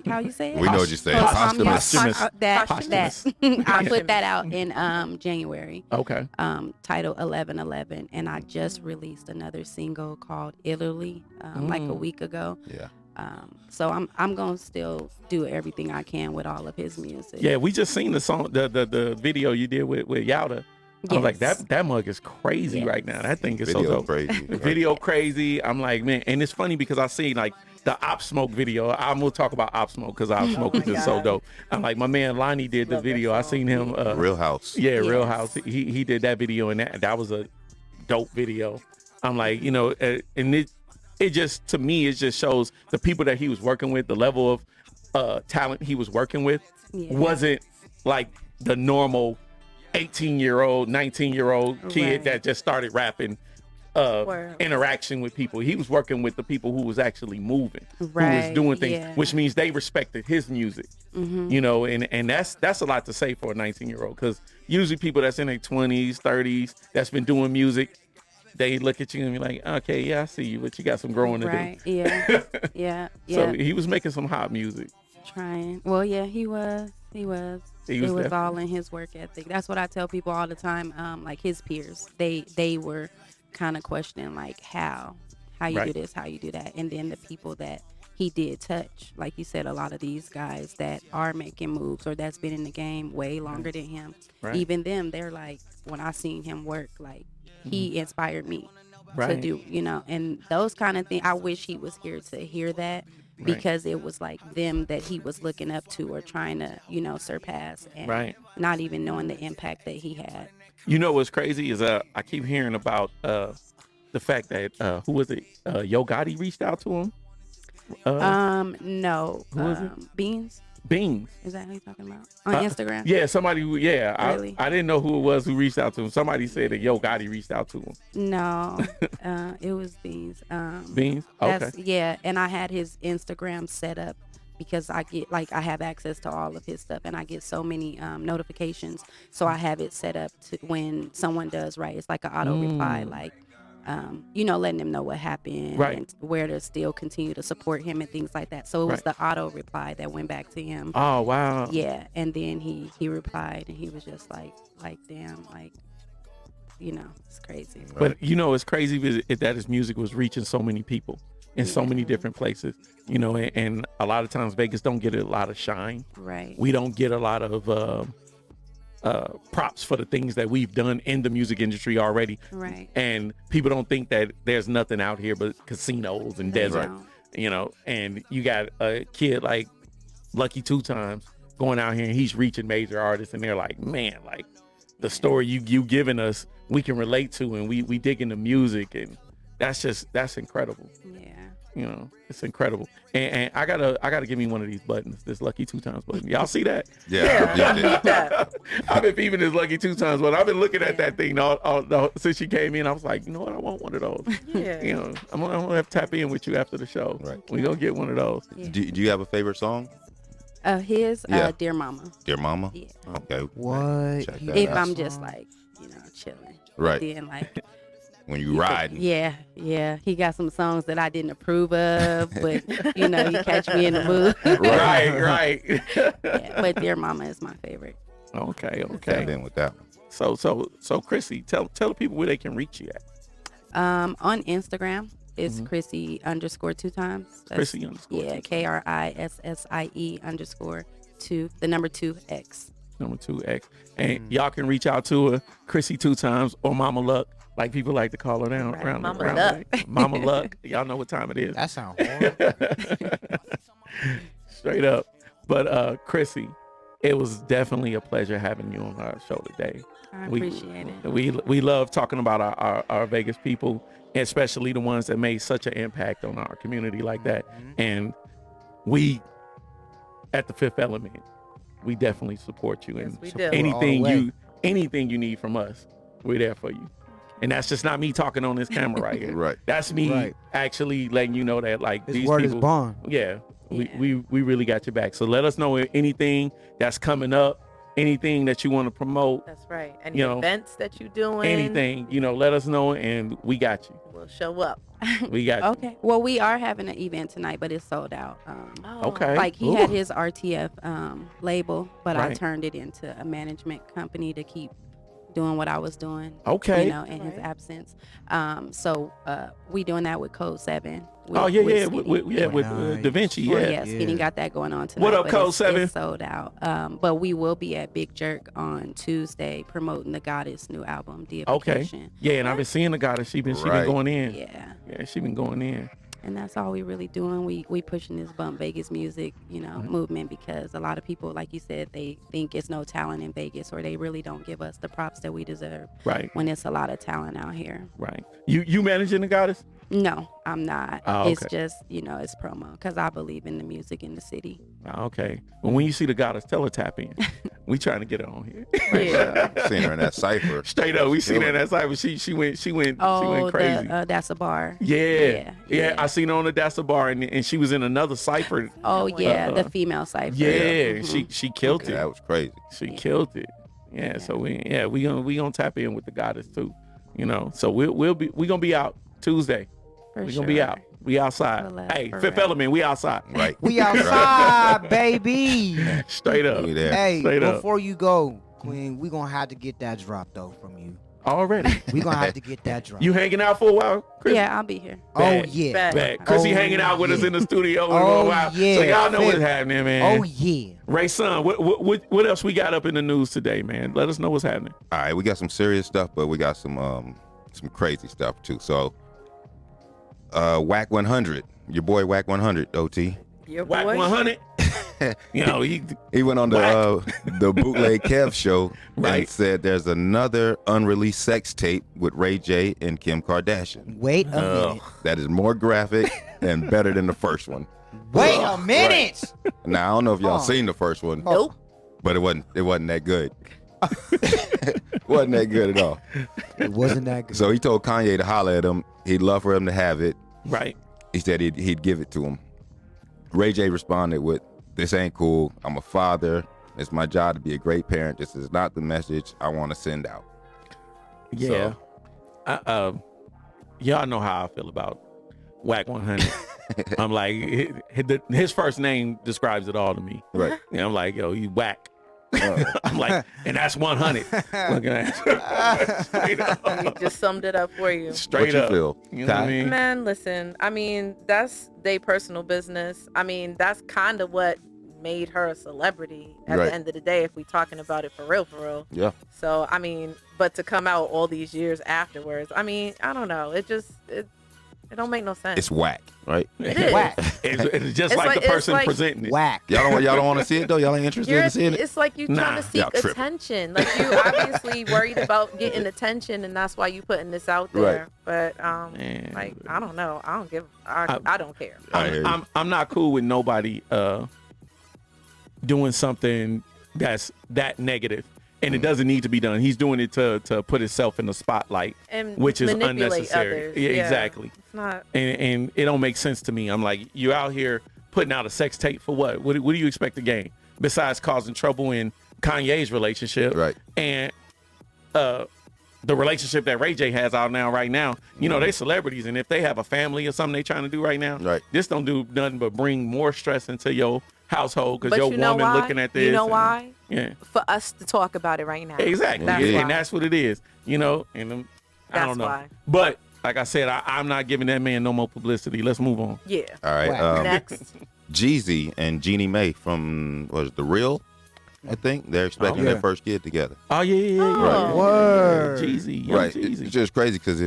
How you say it? We know what you say. Posthumous. That. Posthumous. I put that out in January. Okay. Titled 1111, and I just released another single called Italy like a week ago. Yeah. So I'm gonna still do everything I can with all of his music. Yeah, we just seen the song, the video you did with Yauda. I was like, that mug is crazy right now. That thing is Video so dope. crazy. Video crazy. I'm like, man, and it's funny because I see like the Op Smoke video. I'm gonna talk about Op Smoke because Op Smoke is just so dope. I'm like, my man Lonnie did the video. I seen him. Real House. Yeah, Real House. He did that video, and that was a dope video. I'm like, and it just, to me, it just shows the people that he was working with, the level of talent he was working with wasn't like the normal 18-year-old, 19-year-old kid that just started rapping interaction with people. He was working with the people who was actually moving, who was doing things, which means they respected his music, and that's a lot to say for a 19-year-old, because usually people that's in their 20s, 30s, that's been doing music, they look at you and be like, okay, yeah, I see you, but you got some growing to do. Right, yeah. So he was making some hot music. Trying. Well, yeah, he was. It was all in his work ethic. That's what I tell people all the time. Like his peers, they were kind of questioning like how you do this, how you do that, and then the people that he did touch, like you said, a lot of these guys that are making moves or that's been in the game way longer than him. Right. Even them, they're like, when I seen him work, like he inspired me to do, and those kind of things. I wish he was here to hear that, because it was like them that he was looking up to or trying to, surpass, and not even knowing the impact that he had. You know what's crazy is I keep hearing about the fact that who was it? Yo Gotti reached out to him. No. Who was it? Beans. Is that who you're talking about? On Instagram? Yeah, somebody. Yeah, Really? I didn't know who it was who reached out to him. Somebody said that Yo Gotti reached out to him. No, it was Beans. Beans. Okay. Yeah, and I had his Instagram set up because I have access to all of his stuff, and I get so many notifications. So I have it set up to when someone does right. It's like an auto reply, like. Letting them know what happened and where to still continue to support him and things like that. So it was the auto reply that went back to him. Oh, wow. Yeah. And then he replied, and he was just like, damn, like, it's crazy. But, it's crazy that his music was reaching so many people in so many different places, and a lot of times Vegas don't get a lot of shine. Right. We don't get a lot of props for the things that we've done in the music industry already. Right. And people don't think that there's nothing out here but casinos and desert, and you got a kid like Lucky 2 Times going out here and he's reaching major artists, and they're like, man, like the story you giving us, we can relate to, and we dig into music, and that's incredible. Yeah. It's incredible. And I gotta give me one of these buttons, this Lucky 2 Times button. Y'all see that? Yeah. I've been peeping this Lucky 2 Times button. I've been looking at that thing all since she came in. I was like, you know what? I want one of those. Yeah. I'm gonna have to tap in with you after the show. Right. We gonna get one of those. Yeah. Do you have a favorite song? His Dear Mama. Dear Mama? Yeah. Okay. What? Check that If out. I'm just like, chilling. Right. Then like When you riding. Yeah. He got some songs that I didn't approve of, but you catch me in the mood. Right. Yeah, but Dear Mama is my favorite. Okay. Tap in with that one. So Chrissy, tell the people where they can reach you at. On Instagram, it's Chrissy _2 times. Chrissy _ Yeah, KRISSIE _2, the number 2X. Number 2X. And y'all can reach out to her, Chrissy 2 Times or Momma LUCC, like people like to call her down around Momma around LUCC. the way. Momma LUCC. Y'all know what time it is. That sounds horrible. Straight up. But Chrissy, it was definitely a pleasure having you on our show today. I appreciate it. We love talking about our Vegas people, especially the ones that made such an impact on our community like that. And we, at the Fifth Element, we definitely support you. And we do. anything you need from us, we're there for you. And that's just not me talking on this camera right here. Right. That's me actually letting you know that like His these word people, is bond. Yeah, we really got your back. So let us know anything that's coming up, anything that you want to promote. That's right. Any events that you doing? Anything, let us know and we got you. We'll show up. We got you. Okay. Well, we are having an event tonight, but it's sold out. Okay. Like he had his RTF label, but I Right. turned it into a management company to keep doing what I was doing. Okay. In his absence. So we doing that with Code 7. With, Oh yeah, with yeah, with Da Vinci. Well, Yeah. yeah, Skinny got that going on tonight. What up, but Code it's 7? sold out. But we will be at Big Jerk on Tuesday promoting the Goddess new album, Okay. Deification. Yeah, and I've been seeing the goddess. She been Right. going in. Yeah. Yeah, she been going in. And that's all we really doing. We pushing this Bump Vegas music, movement, because a lot of people, like you said, they think it's no talent in Vegas, or they really don't give us the props that we deserve. Right. When it's a lot of talent out here. Right. You managing the goddess? No, I'm not. Oh, It's okay. just, it's promo, because I believe in the music in the city. Okay. Well, when you see the goddess, tell her tap in. We trying to get her on here. Yeah. Seen her in that cipher. Straight up, we seen her in that cyber. She went crazy. That's a bar. Yeah. I seen her on the That's a Bar, and she was in another cipher. Oh yeah, the female cipher. Yeah, she killed it. That was crazy. She killed it. Yeah, so we gonna tap in with the goddess too. So we gonna be out Tuesday. For We sure. gonna be out. We outside. For Hey, real. Fifth Element, we outside. Right. We outside, baby. Straight up. We there. Hey, Straight up. before you go, Queen, we gonna have to get that drop though from you. Already. We gonna have to get that drop. You hanging out for a while, Chris? Yeah, I'll be here. Oh Bad. yeah. Bad. Chrissy Oh, hanging out with us yeah. in the studio for Oh, a while. yeah. So y'all know what's Fifth. happening, man. Oh yeah. Ray Son, what else we got up in the news today, man? Let us know what's happening. All right, we got some serious stuff, but we got some crazy stuff too. So, Whack 100, your boy Whack 100, OT. Your Whack boy. 100. You know, he went on the Bootleg Kev show Right. and said there's another unreleased sex tape with Ray J and Kim Kardashian. Wait a minute. That is more graphic and better than the first one. Wait a minute. Now I don't know if y'all seen the first one. Nope. But it wasn't that good. Wasn't that good at all. It wasn't that good. So he told Kanye to holler at him. He'd love for him to have it. right. He said he'd give it to him. Ray J responded with, "This ain't cool. I'm a father. It's my job to be a great parent. This is not the message I want to send out." Yeah. Y'all know how I feel about Whack 100. I'm like, his first name describes it all to me. Right. Yeah, I'm like, yo, you whack. I'm like, and that's 100. Looking at straight up. He just summed it up for you. Straight What you up. feel? You know what I Ty? mean? Man, listen, I mean, that's their personal business. I mean, that's kind of what made her a celebrity at Right. the end of the day, if we talking about it for real. Yeah. So, I mean, but to come out all these years afterwards, I mean, I don't know. It don't make no sense. It's whack, right? It is. Whack. It's just It's like like- the it's person like- presenting it. Whack. Y'all don't want to see it though. Y'all ain't interested in seeing it. It's like you Nah, trying to y'all seek tripping. attention. Like you obviously worried about getting attention, and that's why you putting this out there. But Man. like I don't know. I don't give. I don't care. I hear you. I'm not cool with nobody doing something that's that negative, and it doesn't need to be done. He's doing it to put himself in the spotlight, And which is manipulate unnecessary. others. Yeah, exactly. It's not. And it don't make sense to me. I'm like, you out here putting out a sex tape for what? What do you expect to gain besides causing trouble in Kanye's relationship? Right. And the relationship that Ray J has out right now, you know, they celebrities, and if they have a family or something they trying to do right now, Right. this don't do nothing but bring more stress into your household because But your you know woman why? looking at this. You know and- why? Yeah. For us to talk about it right now. Exactly. That's and why. that's what it is, you know, and I That's don't know. why. But like I said, I'm not giving that man no more publicity. Let's move on. Yeah. All right. Whack. Next. Jeezy and Jeannie Mae from The Real, I think they're expecting yeah. their first kid together. Oh yeah. Oh. Word. Jeezy, young Right. Jeezy. It's just crazy because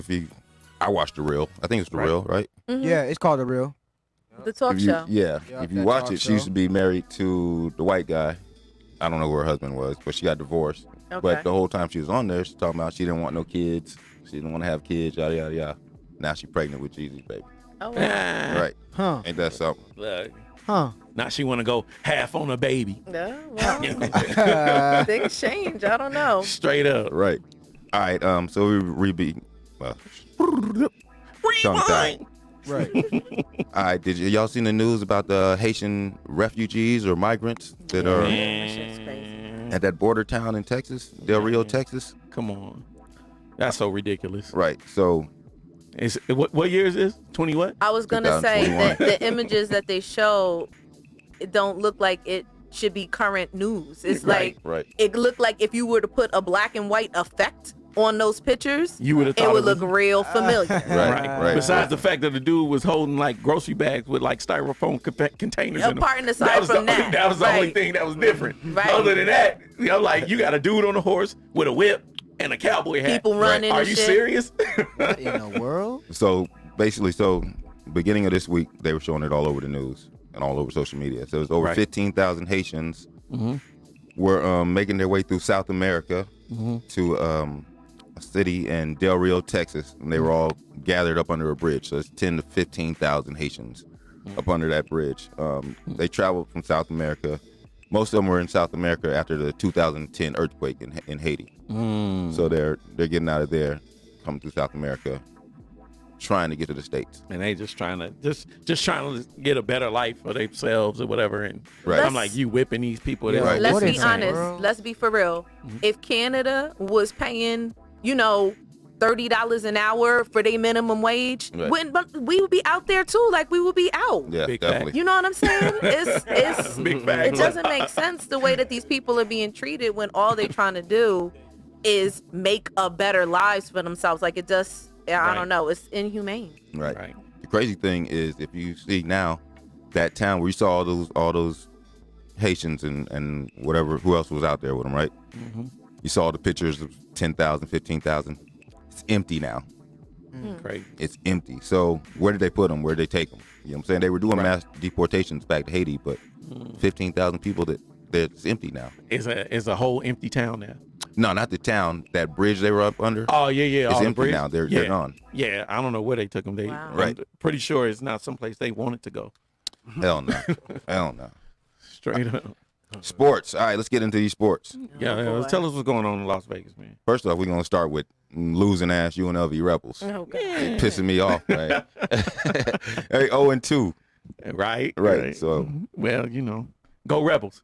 I watched The Real. I think it's The Right. Real, right? Yeah, it's called The Real. The talk If you- show. Yeah. Yeah, If you that watch talk it, she show. used to be married to the white guy. I don't know who her husband was, but she got divorced. Okay. But the whole time she was on there, she's talking about she didn't want no kids. She didn't want to have kids, yada, yada, yada. Now she's pregnant with Jeezy's baby. Oh, wow. Ah, Right. Huh. Ain't that something? look, Huh. now she want to go half on a baby. Yeah, well, You know? things change. I don't know. Straight up. Right. All right. So we tongue tied. Right. All right. Did y'all seen the news about the Haitian refugees or migrants that are That shit's crazy. at that border town in Texas, Del Rio, Texas? Come on. That's so ridiculous. Right. So What year is this? 20 what? I was gonna say 2021. that the images that they show, it don't look like it should be current news. It's like right. it looked like if you were to put a black and white effect on those pictures, You would have thought it would was- look real familiar. Right. Besides the fact that the dude was holding like grocery bags with like styrofoam containers in them. Apart and aside that was from the, that, that was the only right. thing that was different. Right. Other than that, you know, like you got a dude on a horse with a whip and a cowboy hat. People running Are and you shit. serious? In the world? So basically, beginning of this week, they were showing it all over the news and all over social media. So it was over Right. 15,000 Haitians were making their way through South America to a city in Del Rio, Texas, and they were all gathered up under a bridge. So it's 10 to 15,000 Haitians up under that bridge. They traveled from South America. Most of them were in South America after the 2010 earthquake in Haiti. So they're getting out of there, coming through South America, trying to get to the States. And they just trying to just trying to get a better life for themselves or whatever. And Right. I'm like, you whipping these people. Yeah. Right. Let's What be is that, honest. bro? Let's be for real. If Canada was paying, $30 an hour for their minimum wage, Right. we would be out there too. Like we would be out. Yeah, Big definitely. You know what I'm saying? It's Big fact. it doesn't make sense the way that these people are being treated when all they're trying to do is make a better lives for themselves. Like it just, I Right. don't know. It's inhumane. Right. Right. The crazy thing is, if you see now that town where you saw all those Haitians and whatever, who else was out there with them, right? You saw the pictures of 10,000, 15,000. It's empty now. Crazy. It's empty. So where did they put them? Where did they take them? You know what I'm saying? They were doing mass deportations back to Haiti, but 15,000 people that's empty now. It's a whole empty town now. No, not the town. That bridge they were up under. Oh yeah. It's the empty bridge. now. They're gone. Yeah, I don't know where they took them. I'm pretty sure it's not someplace they wanted to go. Hell no. Hell no. Straight up. Sports. All right, let's get into these sports. Tell us what's going on in Las Vegas, man. First off, we're going to start with losing ass UNLV Rebels. Oh, God. Pissing me off, right? Hey, 0-2. Right. So, well, go Rebels.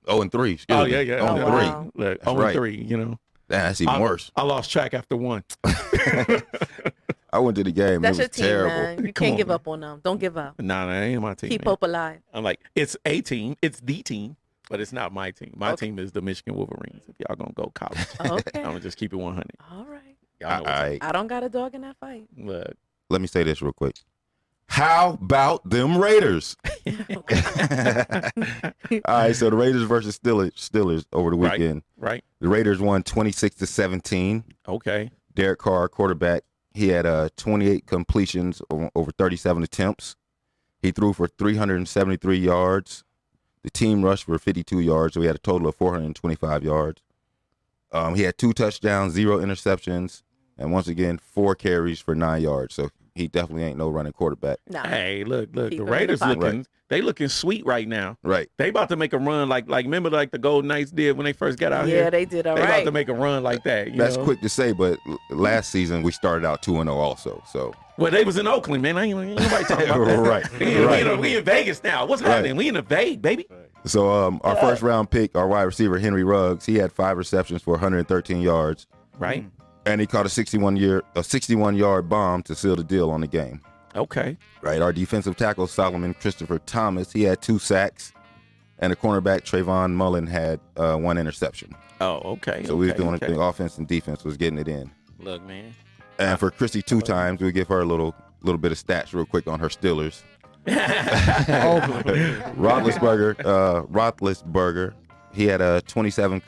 0-3. Excuse Oh, me. yeah. 0-3. Wow. Look, That's 0-3, That's even worse. I lost track after one. I went to the game. That's it your was team, terrible. man. You Come can't on, give man. up on them. Don't give up. Nah, that ain't my team. Keep man. hope alive. I'm like, it's a team. It's the team, but it's not my team. My Okay. team is the Michigan Wolverines. If y'all gonna go college, Okay. I'm gonna just keep it 100. All right. Y'all know All what's up. right. I don't got a dog in that fight. Look, Let me say this real quick. How about them Raiders? All right, so the Raiders versus Steelers over the weekend. right? The Raiders won 26-17. Okay. Derek Carr, quarterback, he had 28 completions over 37 attempts. He threw for 373 yards. The team rushed for 52 yards, so he had a total of 425 yards. He had 2 touchdowns, 0 interceptions, and once again, 4 carries for 9 yards. So he definitely ain't no running quarterback. Nah. Hey, look. Keep him The in Raiders the pocket. looking. They looking sweet right now. Right. They about to make a run like remember like the Golden Knights did when they first got out Yeah, here. they did all They about right. to make a run like that. That's know? quick to say, but last season we started out 2-0 also. So Well, they was in Oakland, man. Ain't nobody talking about that. Right. We in Vegas now. What's happening? We in the Vegas, baby. So our first round pick, our wide receiver Henry Ruggs, he had 5 receptions for 113 yards, Right. and he caught a 61-yard bomb to seal the deal on the game. Okay. Right. Our defensive tackle Solomon Christopher Thomas, he had 2 sacks, and the cornerback Trayvon Mullen had 1 interception. Oh, okay. So we was doing okay. the offense and defense was getting it in. Look, man. And for Christy 2 times, we give her a little bit of stats real quick on her Steelers. Roethlisberger, he had 27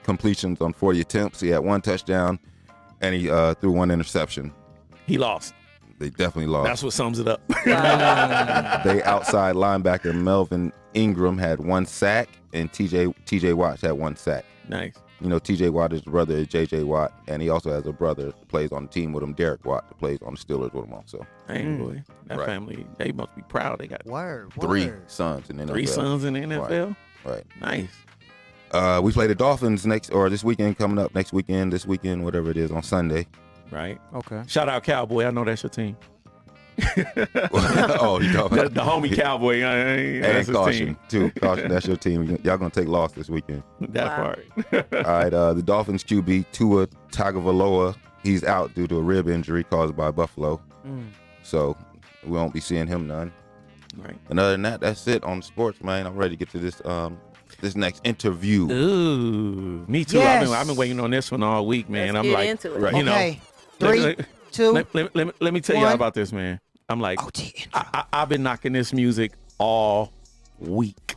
completions on 40 attempts. He had 1 touchdown, and he threw 1 interception. He lost. They definitely lost. That's what sums it up. They outside linebacker Melvin Ingram had 1 sack, and TJ Watt had 1 sack. Nice. You know, TJ Watt is the brother of JJ Watt, and he also has a brother that plays on the team with him, Derek Watt, that plays on the Steelers with him also. Hey, boy. That Right. family, they must be proud. They got Word. 3 sons in the NFL. 3 sons in the NFL. Right. Nice. We play the Dolphins this weekend, whatever it is, on Sunday. Right. Okay. Shout out Cowboy. I know that's your team. Oh, you talking The about homie Cowboy. and That's his caution team. too. Caution, that's your team. Y'all gonna take loss this weekend. That Wow. part. All right. The Dolphins QB Tua Tagovailoa, he's out due to a rib injury caused by Buffalo. So we won't be seeing him none. Right. And other than that, that's it on sports, man. I'm ready to get to this next interview. Ooh, me too. Yes. I've been waiting on this one all week, man. Let's I'm get like, into it. Right. you know, Okay. 3, 2. let me tell y'all 1. about this, man. I'm like, OT intro. I've been knocking this music all week.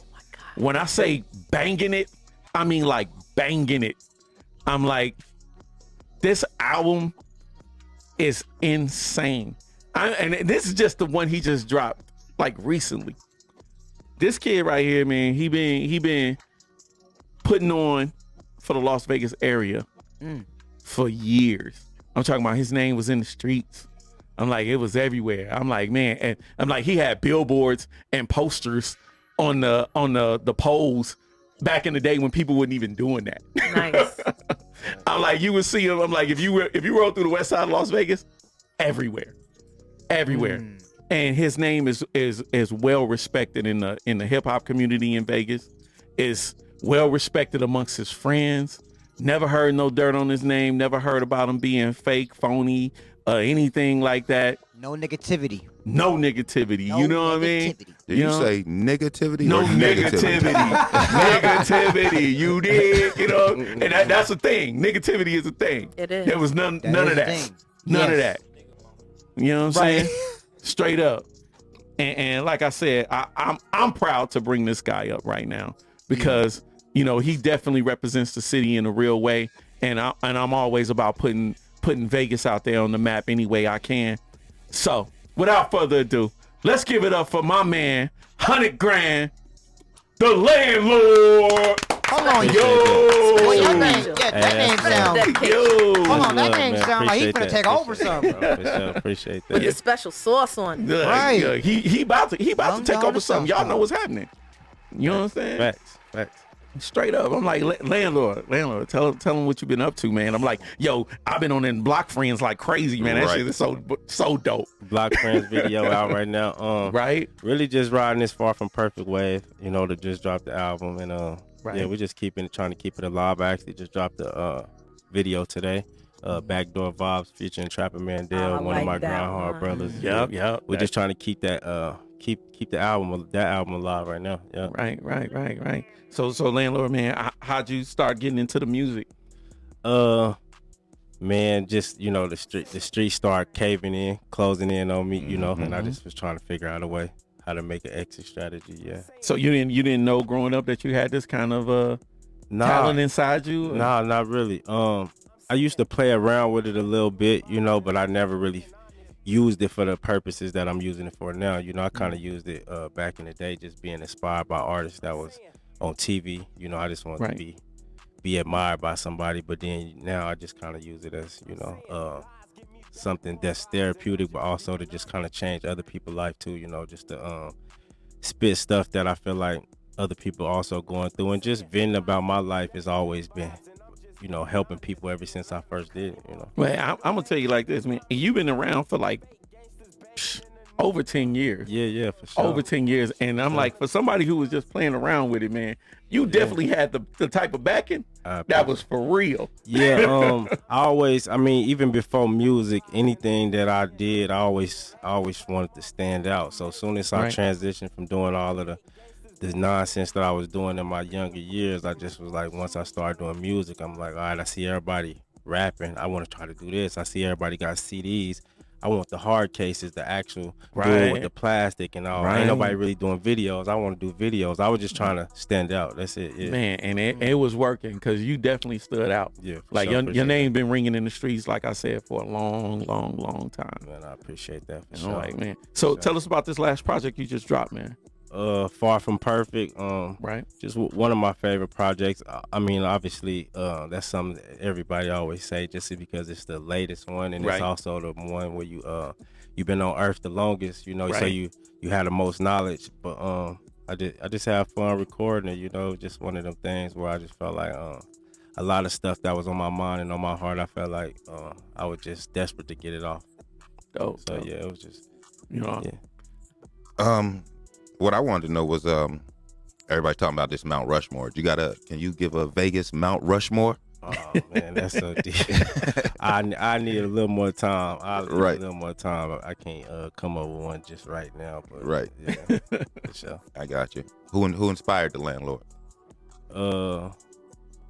When I say banging it, I mean like banging it. I'm like, this album is insane. And this is just the one he just dropped like recently. This kid right here, man, he been putting on for the Las Vegas area for years. I'm talking about his name was in the streets. I'm like, it was everywhere. I'm like, man, and I'm like, he had billboards and posters on the poles back in the day when people wasn't even doing that. Nice. I'm like, you would see him. I'm like, if you rode through the west side of Las Vegas, everywhere. And his name is well respected in the hip hop community in Vegas. Is well respected amongst his friends. Never heard no dirt on his name. Never heard about him being fake, phony, anything like that. No negativity. No negativity. No you know what I mean? negativity. Did you say negativity? No or negativity. Negativity. You did, you know, and that's a thing. Negativity is a thing. It is. There was none That of is a that. thing. None of Yes. that. You know what I'm Right. saying? Straight up. And like I said, I'm proud to bring this guy up right now because you know he definitely represents the city in a real way, and I'm always about putting putting Vegas out there on the map any way I can. So, without further ado, let's give it up for my man, 100 grand, the landlord. Hold on, Yo. Well, your name, that name sound. Yo. Hold on, that Love, name man. sound like he Appreciate finna take that. over something. For sure. Appreciate With that. the special sauce on. Look, Right. look, he about to take Young over something. Y'all Southside. know what's happening. You know what I'm saying? Facts. Straight up, I'm like, landlord, tell him what you've been up to, man. I'm like, yo, I've been on them Block Friends like crazy, man. That Right. shit is so dope. Block Friends video out right now. Right? Really just riding this Far From Perfect wave, to just drop the album. And Right. yeah, we're just trying to keep it alive. I actually just dropped the video today. Backdoor Vibes featuring Trapper Mandel, I one of like my that Groundhog one. brothers. Yep. We're just trying to keep that keep the album alive right now. Yeah. Right. So landlord, man, how'd you start getting into the music? Man, just the street started closing in on me, and I just was trying to figure out a way how to make an exit strategy. Yeah. So you didn't know growing up that you had this kind of talent inside you? Nah, not really. I used to play around with it a little bit, but I never really used it for the purposes that I'm using it for now. I kind of used it back in the day, just being inspired by artists that was on TV. I just wanted to be admired by somebody, but then now I just kind of use it as something that's therapeutic, but also to just kind of change other people's life too. Just to spit stuff that I feel like other people also going through, and just venting about my life has always been helping people ever since I first did it. Well, I'm gonna tell you like this, man. You've been around for like over 10 years. Yeah, for sure. Over 10 years. And I'm like, for somebody who was just playing around with it, man, you definitely had the type of backing that was for real. Yeah, even before music, anything that I did, I always wanted to stand out. So as soon as I transitioned from doing all of the nonsense that I was doing in my younger years, I just was like, once I started doing music, I'm like, all right, I see everybody rapping, I want to try to do this. I see everybody got CDs, I want the hard cases, the actual wood with the plastic and all. Ain't nobody really doing videos. I want to do videos. I was just trying to stand out. That's it. Yeah. Man, and it was working because you definitely stood out. Yeah, like sure, your name been ringing in the streets, like I said, for a long time. Man, I appreciate that for I'm sure. like, man. So tell us about this last project you just dropped, man. Far From Perfect, just one of my favorite projects. I mean, obviously, that's something that everybody always say, just because it's the latest one, and it's also the one where you've been on Earth the longest, so you had the most knowledge. But I just have fun recording it, just one of them things where I just felt like a lot of stuff that was on my mind and on my heart, I felt like I was just desperate to get it off. Dope. So yeah, it was just What I wanted to know was, everybody's talking about this Mount Rushmore. Can you give a Vegas Mount Rushmore? Oh man, that's so deep. I need a little more time. A little more time. I can't come up with one just right now. But yeah, for sure. I got you. Who inspired the Landlord?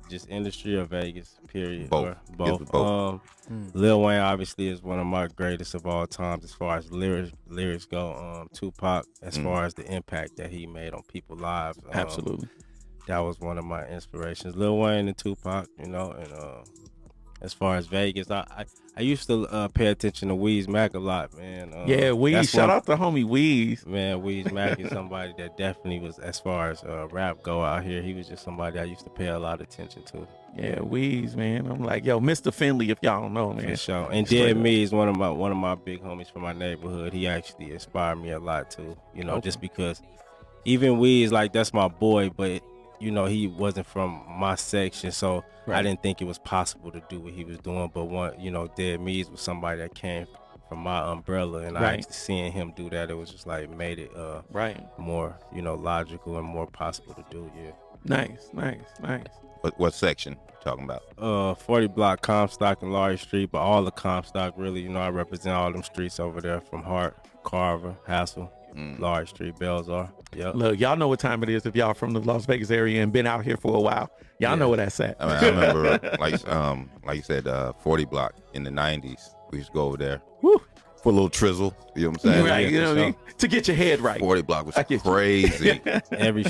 Just industry or Vegas, period. Both. Or both. Lil Wayne obviously is one of my greatest of all times as far as lyrics go. Tupac, as far as the impact that he made on people's lives. Absolutely. That was one of my inspirations. Lil Wayne and Tupac, and as far as Vegas, I used to pay attention to Weez Mac a lot, man. Weez. Shout out to homie Weez. Man, Weez Mac is somebody that definitely was, as far as rap go out here, he was just somebody I used to pay a lot of attention to. Yeah, Weez, man. I'm like, yo, Mr. Finley, if y'all don't know, man. For sure. And Dead Me is one of my big homies from my neighborhood. He actually inspired me a lot too. Just because even Weez, like, that's my boy, but he wasn't from my section, so I didn't think it was possible to do what he was doing. But Dead Me's was somebody that came from my umbrella, and I actually seeing him do that, it was just like made it more logical and more possible to do. Yeah. Nice. What section you talking about? 40 block Comstock and Laurie Street, but all the Comstock really. I represent all them streets over there from Hart, Carver, Hassel, Laurie Street, Belzar. Yep. Look, y'all know what time it is if y'all from the Las Vegas area and been out here for a while. Y'all know where that's at. I remember, like you said, 40 block in the 90s. We used to go over there. Woo. for a little trizzle. You know what I'm saying? Right, you know what I mean? To get your head right. 40 block was I get you. crazy. every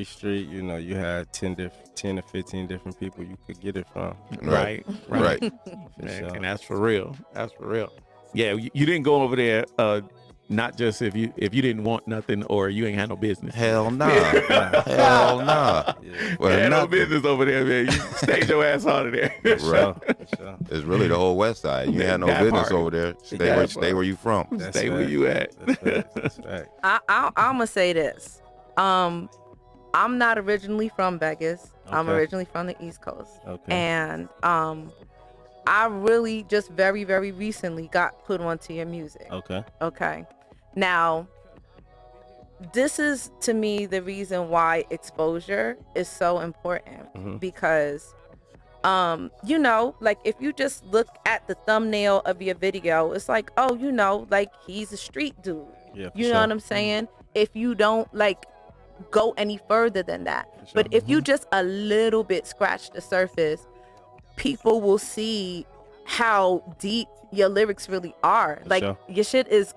street, you know, you had 10 or 15 different people you could get it from. Right. Man, and that's for real. That's for real. Yeah, you didn't go over there not just if you didn't want nothing or you ain't had no business. Hell nah. Hell nah. Well, had no business over there, man. You stayed your ass out of there. Right. It's really the whole West Side. You had no business over there. Stay where you from. Stay where you at. That's right. I'm gonna say this. I'm not originally from Vegas. I'm originally from the East Coast. Okay. And I really just very, very recently got put onto your music. Okay. Now, this is to me the reason why exposure is so important because you know, like if you just look at the thumbnail of your video, it's like, oh, you know, like he's a street dude. Yeah, you know what I'm saying? If you don't like go any further than that. But if you just a little bit scratch the surface, people will see how deep your lyrics really are. Like your shit is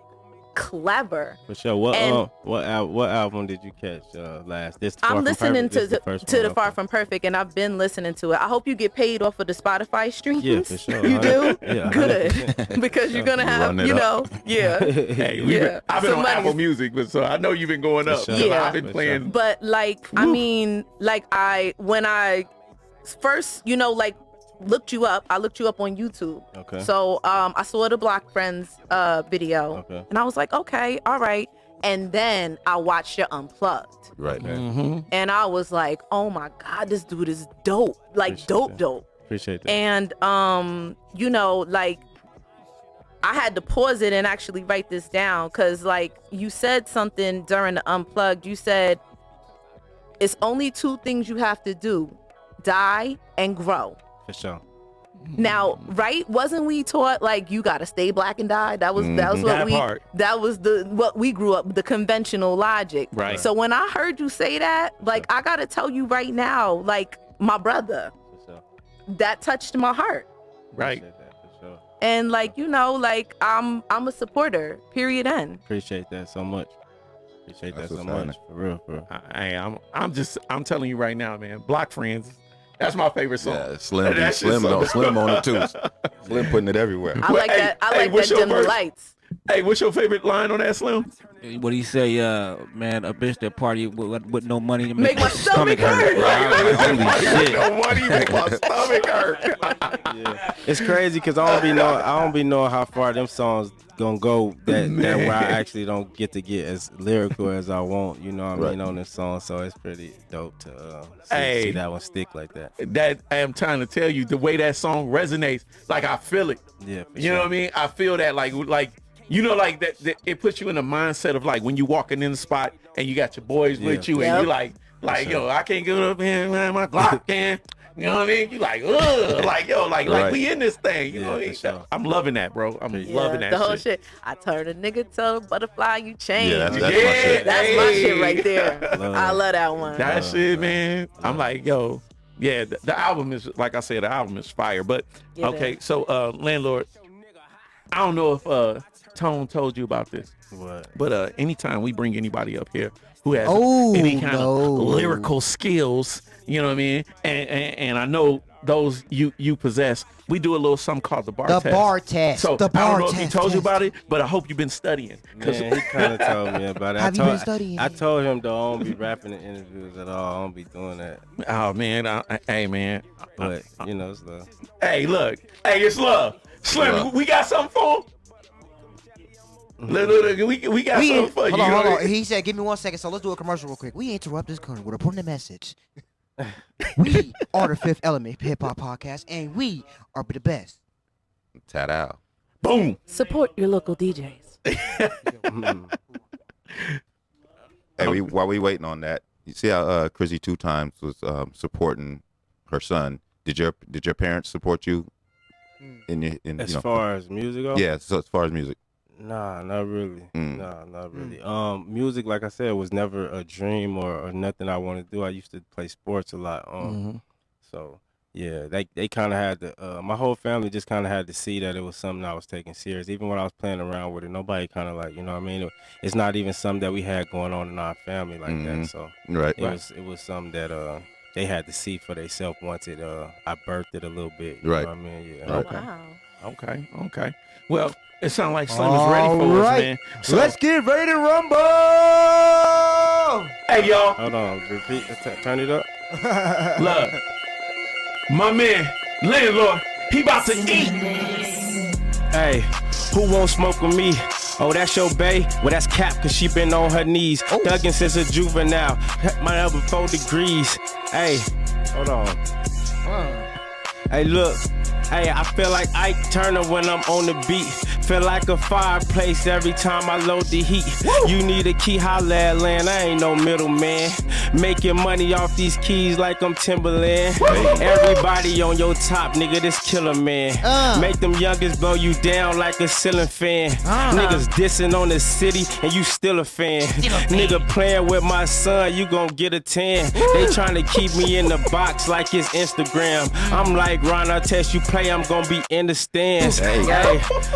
clever. For sure. What album did you catch last? I'm listening to the Far From Perfect, and I've been listening to it. I hope you get paid off of the Spotify streams. Yeah, for sure. You do? Yeah, good. Because you're gonna have, you know, Hey, I've been on Apple Music, but so I know you've been going up. Sure. Yeah. I've been playing. But like, I mean, like when I first, you know, like looked you up, I looked you up on YouTube. Okay. So I saw the Block Friends video. Okay. And I was like, okay, all right. And then I watched your Unplugged. Right. And I was like, oh my God, this dude is dope. Like Appreciate dope. Appreciate that. And you know, like I had to pause it and actually write this down because like you said something during the Unplugged. You said it's only two things you have to do: die and grow. For sure. Now, right? Wasn't we taught like you gotta stay black and die? That was what we grew up, the conventional logic. Right. So when I heard you say that, like I gotta tell you right now, like my brother, For sure. that touched my heart. Right. Appreciate that. For sure. And like, you know, like I'm a supporter. Period. End. Appreciate that so much. Appreciate That's that so what's much. For real. I'm telling you right now, man. Block Friends. That's my favorite song. Yeah, Slim on it too. Slim putting it everywhere. I like that. I like that dim the lights. Hey, what's your favorite line on that, Slim? What do you say, man? A bitch that party with no money to Make my stomach hurt. Holy shit! No money, make my stomach hurt. Yeah. It's crazy because I don't be knowing how far them songs gonna go that where I actually don't get as lyrical as I want. You know what I mean on this song, so it's pretty dope to see that one stick like that. That I am trying to tell you, the way that song resonates, like I feel it. Yeah, for you know what I mean? I feel that like you know, like that it puts you in the mindset of like when you walking in the spot and you got your boys with you and you like yo, I can't get up here, man, my Glock can. You know what I mean? You like, ugh, like yo, like we in this thing. You know what I mean? Sure. I'm loving that, bro. I'm loving that. The whole shit. I turn a nigga to a butterfly, you change. Yeah, that's my shit. That's my shit right there. I love that one. That shit, man. I'm like, yo, yeah. The album is, like I said, the album is fire. But okay, so Landlord, I don't know if Tone told you about this. What? But anytime we bring anybody up here who has any kind of lyrical skills, you know what I mean? And I know those you possess. We do a little something called the bar test. The bar test. So the bar I don't know if he told you about it, but I hope you've been studying. Man, he kind of told me about it. Have you been studying? I told him though I don't be rapping in interviews at all. I don't be doing that. Oh man, hey man. But you know, it's love. Hey, look. Hey, it's love. Slim, we got something for him. Look, we got something for you. Hold on. He said, give me 1 second. So let's do a commercial real quick. We interrupt this current with a important message. We are the Fifth Element Hip Hop Podcast, and we are the best. Tat out. Boom. Support your local DJs. Hey, while we waiting on that, you see how Chrissy 2 Times was supporting her son. Did your parents support you as far as music goes? Yeah, so as far as music. Nah, not really. Nah, not really. Music, like I said, was never a dream or nothing I wanted to do. I used to play sports a lot. So Yeah, they kind of had to. My whole family just kind of had to see that it was something I was taking serious. Even when I was playing around with it, nobody kind of like, you know what I mean? It's not even something that we had going on in our family like that. So it was something that they had to see for themselves once I birthed it a little bit. You know what I mean? Yeah. Okay. Wow. Okay. Well, it sounds like Slim is ready for us, man. So, let's get ready to rumble. Hey, y'all. Hold on. Repeat. Turn it up. Look. My man, Landlord, he about to eat. Hey, who won't smoke with me? Oh, that's your bae? Well, that's Cap, cause she been on her knees. Thuggin' since a juvenile. My number 4 degrees. Hey, hold on. Hey, look. Hey, I feel like Ike Turner when I'm on the beat. Feel like a fireplace every time I load the heat. Woo! You need a key, holla at Land. I ain't no middleman. Making money off these keys like I'm Timberland. Everybody on your top, nigga, this killer man. Make them youngest blow you down like a ceiling fan. Niggas dissing on the city and you still a fan. Nigga playing with my son, you gon' get a 10. They trying to keep me in the box like it's Instagram. I'm like Ron Artest, you play, I'm gon' be in the stands. Hey,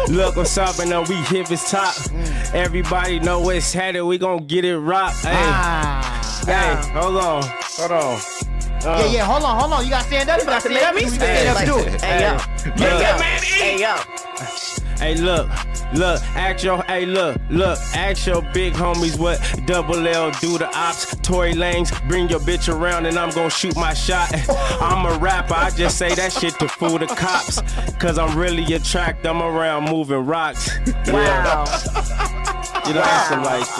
look, I'm stopping up, we hit his top. Everybody know it's headed, we gon' get it rocked. Hey, hold on. Yeah, hold on. You gotta stand up. You gotta stand up. You gotta stand up. Do it. Hey, yo. Make that man eat. Hey, yo. Hey, look, ask your big homies what Double L do to ops. Tory Lanez, bring your bitch around and I'm gon' shoot my shot. I'm a rapper, I just say that shit to fool the cops. Cause I'm really attracted, I'm around moving rocks. Wow. You know, some like shit.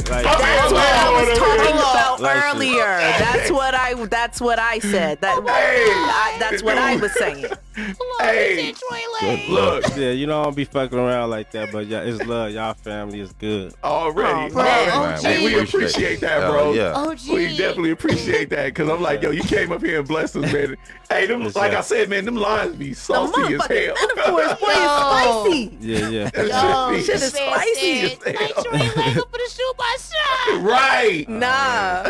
That's what I was talking about earlier. That's what I said. That's what I was saying. Hey, look. Yeah, you know I don't be fucking around like that, but yeah, it's love. Y'all family is good. Already. Man, we appreciate that, bro. Yeah. We definitely appreciate that because I'm like, yo, you came up here and blessed us, man. Hey, them, like I said, man, them lines be salty as hell. Metaphors, boy, is spicy. Yeah. That Shit is spicy as hell. Right. Nah.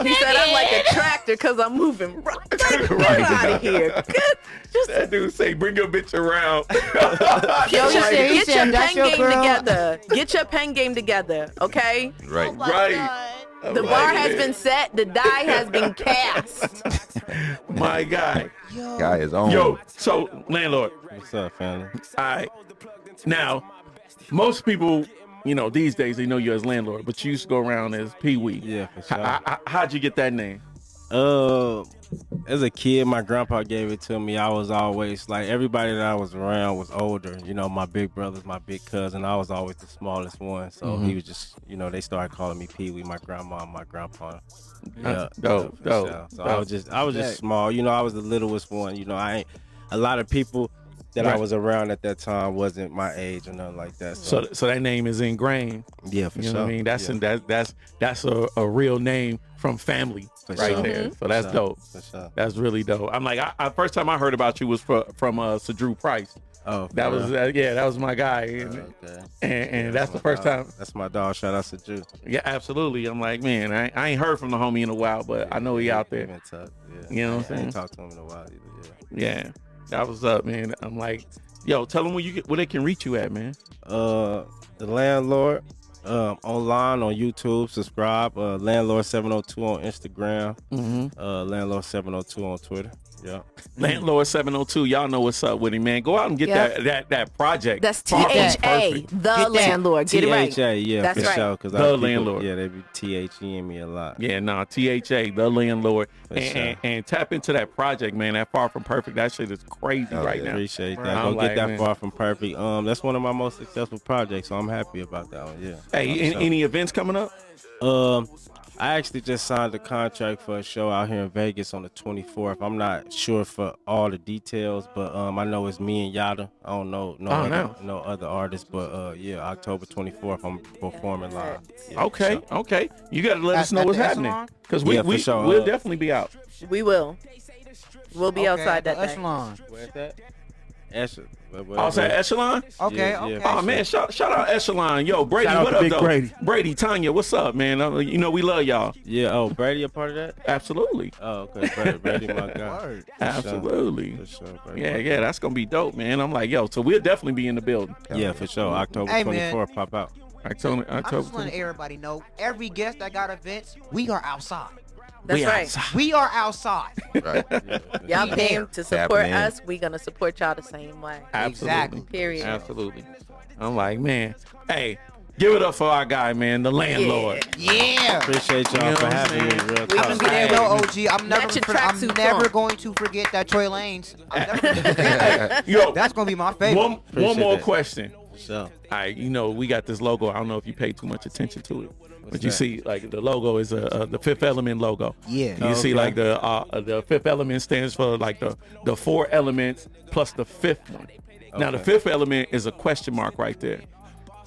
He said I'm like a tractor because I'm moving. Get out of here. That dude say, bring your bitch around. Yo, he get said, your that's pen your game girl. together. Get your pen game together, okay? Right. Right. The bar has been set. The die has been cast. My guy. Guy is on. Yo, so, Landlord. What's up, family? All right. Now, most people, you know, these days, they know you as Landlord, but you used to go around as Pee Wee. Yeah, for sure. How'd you get that name? As a kid, my grandpa gave it to me. I was always like, everybody that I was around was older. You know, my big brothers, my big cousin. I was always the smallest one. So he was just, you know, they started calling me Pee Wee, my grandma and my grandpa. Yeah, Dope. So I was just small. You know, I was the littlest one. You know, a lot of people that I was around at that time wasn't my age or nothing like that. So that name is ingrained. Yeah, for you know sure. what I mean? That's a real name from family For right sure. there. So that's dope. For sure. That's really dope. I'm like, first time I heard about you was from Sir Drew Price. Oh, that was that was my guy. And that's the first time. That's my dog. Shout out to Drew. Yeah, absolutely. I'm like, man, I ain't heard from the homie in a while, but I know he out there. Been tough. Yeah. You know what I'm saying? I ain't talked to him in a while either. Yeah. That was up, man. I'm like, yo, tell them where they can reach you at, man. The Landlord, online on YouTube, subscribe. Landlord 702 on Instagram. Landlord 702 on Twitter. Yeah. Landlord 702. Y'all know what's up with him, man. Go out and get that project. That's THA, the Landlord. Get it right. THA, yeah, that's for right. sure. The Landlord. Yeah, they be THEing me a lot. Yeah, THA, the Landlord. Sure. And tap into that project, man. That Far From Perfect. That shit is crazy right now. Appreciate that. I'm Go like, get that man. Far From Perfect. That's one of my most successful projects, so I'm happy about that one. Yeah. Hey, any events coming up? I actually just signed a contract for a show out here in Vegas on the 24th. I'm not sure for all the details, but I know it's me and Yada. I don't know no other artists, but yeah, October 24th I'm performing live. Yeah, Okay. You got to let us know what's happening because for sure. we'll definitely be out. We will. We'll be outside that day. Echelon. Where's that? Echelon. Oh, is that Echelon? Okay, Yeah, okay. Oh man, shout out Echelon. Yo, Brady, Shout out what to up Big though? Brady. Tanya, what's up, man? You know we love y'all. Yeah. Oh, Brady a part of that? Absolutely. Oh, okay. Brady my guy. Word. Absolutely. For sure, Brady. Yeah, that's gonna be dope, man. I'm like, yo, so we'll definitely be in the building. Yeah, for sure. October Hey, man. 24th, pop out. October. I just want to everybody know, every guest that got events, we are outside. That's We right. outside. We are outside. Right. Y'all We came there. to support Happening. us. We gonna support y'all the same way. Absolutely. Exactly. Period. Absolutely. I'm like, man, hey, give it up for our guy, man, the landlord. Yeah. Appreciate y'all You know for what I'm having me. saying? Real We talk. can be You there. know, OG, I'm Match your I'm tracksuits never on. going to forget that Troy Lanez. I'm never gonna forget that. Yo, That's gonna be my favorite. one Appreciate more that. question. For sure. All right, you know, we got this logo. I don't know if you pay too much attention to it. But you that? see, like the logo is the Fifth Element logo. Yeah. You see, okay. like the Fifth Element stands for like the 4 elements plus the fifth one. Now the Okay. fifth element is a question mark right there.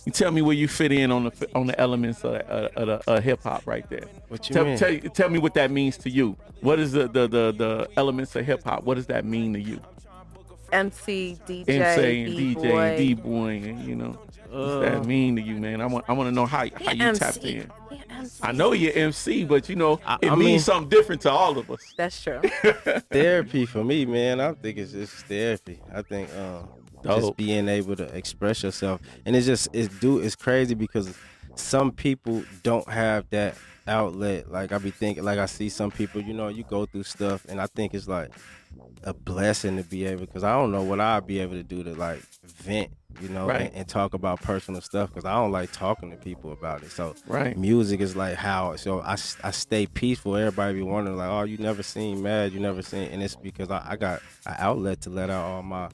You tell me where you fit in on the elements of hip hop right there. What you mean? Tell me what that means to you. What is the elements of hip hop? What does that mean to you? MC, DJ, MC and DJ B-boy. and D-boy, and you know, what's that mean to you, man? I want to know how you tapped in. I know you're MC, but you know, it I means mean- something different to all of us. That's true. Therapy for me, man. I think it's just therapy. I think just Dope. being able to express yourself, and it's crazy because some people don't have that outlet. Like I be thinking, like I see some people, you know, you go through stuff, and I think it's like a blessing to be able, because I don't know what I'd be able to do to like vent, you know, Right. and talk about personal stuff, because I don't like talking to people about it. So Right. music is like how, so I stay peaceful. Everybody be wondering like, oh, you never seen mad, you never seen, and it's because I got an outlet to let out all my,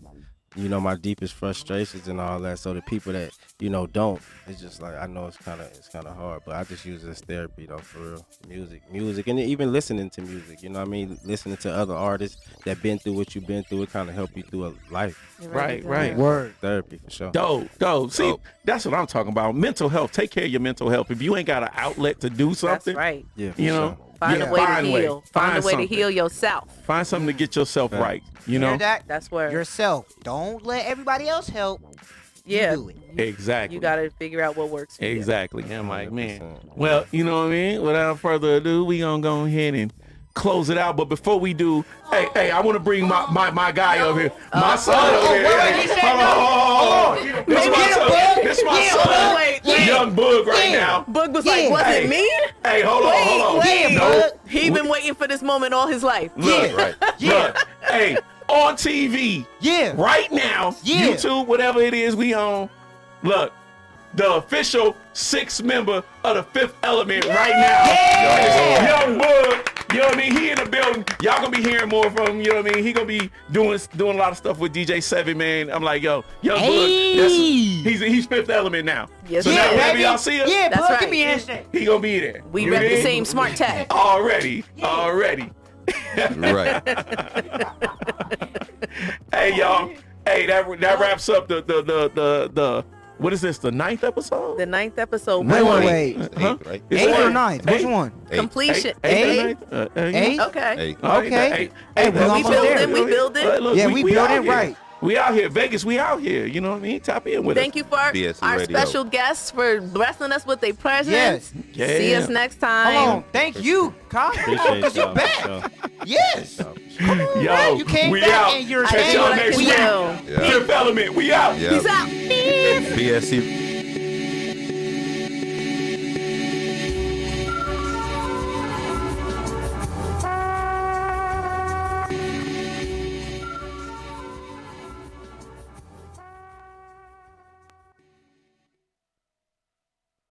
you know, my deepest frustrations and all that. So the people that, you know, don't, it's just like, I know it's kind of hard, but I just use it as therapy though, for real. Music, and even listening to music, you know what I mean? Listening to other artists that been through what you've been through, it kind of help you through a life. Right. Word. Therapy for sure. Dope. See, that's what I'm talking about. Mental health. Take care of your mental health. If you ain't got an outlet to do That's something, right. Yeah, for you know, sure. Find yeah, a way to find heal. Find a way to something. heal yourself. Find something to get yourself Fact. right. You Hear know, that? That's where. Yourself. Don't let everybody else help. You Yeah. do it. exactly. You gotta figure out what works for you. Exactly. I'm like, man. 100%. Well, you know what I mean? Without further ado, we gonna go ahead and close it out. But before we do, hey, I want to bring my guy over here. My son over here. wait, he said Hold on. This my son. This my son. Wait. Young Bug right now. Boog was like, was Hey. it me? Hey, hold on. Wait. No. He been waiting for this moment all his life. Look, Right. look. Hey, on TV. Yeah. Right now, Yeah. YouTube, whatever it is we on. Look, the official 6th member of the Fifth Element right now. Young Bug. You know what I mean? He in the building. Y'all gonna be hearing more from him. You know what I mean? He gonna be doing a lot of stuff with DJ Seven, man. I'm like, yo, Young Bug. He's Fifth Element now. Yes, so sir. now Yeah, whenever baby. y'all see us, Yeah, That's Bug, right. give me a handshake. he gonna be there. We You rep the dig? same smart tag. Already. Right. Hey y'all. Hey, that wraps up the what is this? The 9th episode? The 9th episode. Wait. Huh? Eight, right? It's 8th or eight. 9th? Which Eight. one? Completion. Eight. Eight? Okay. Eight. All right, Okay. Hey, we look, almost there. We building. Look, Yeah, we out building here. right. We out here. Vegas, we out here. You know what I mean? Tap in with Thank you for our BSC Radio. special guests for blessing us with their presence. Yes. Yeah. See us next time. Hold on. Thank you, Kyle. Appreciate Because you y'all. back. For sure. Yes. us. Yo, You came we back out. and you're Catch I y'all did next what week. I can do. Yeah. Fifth Element, we out. Yeah. Peace out. BSC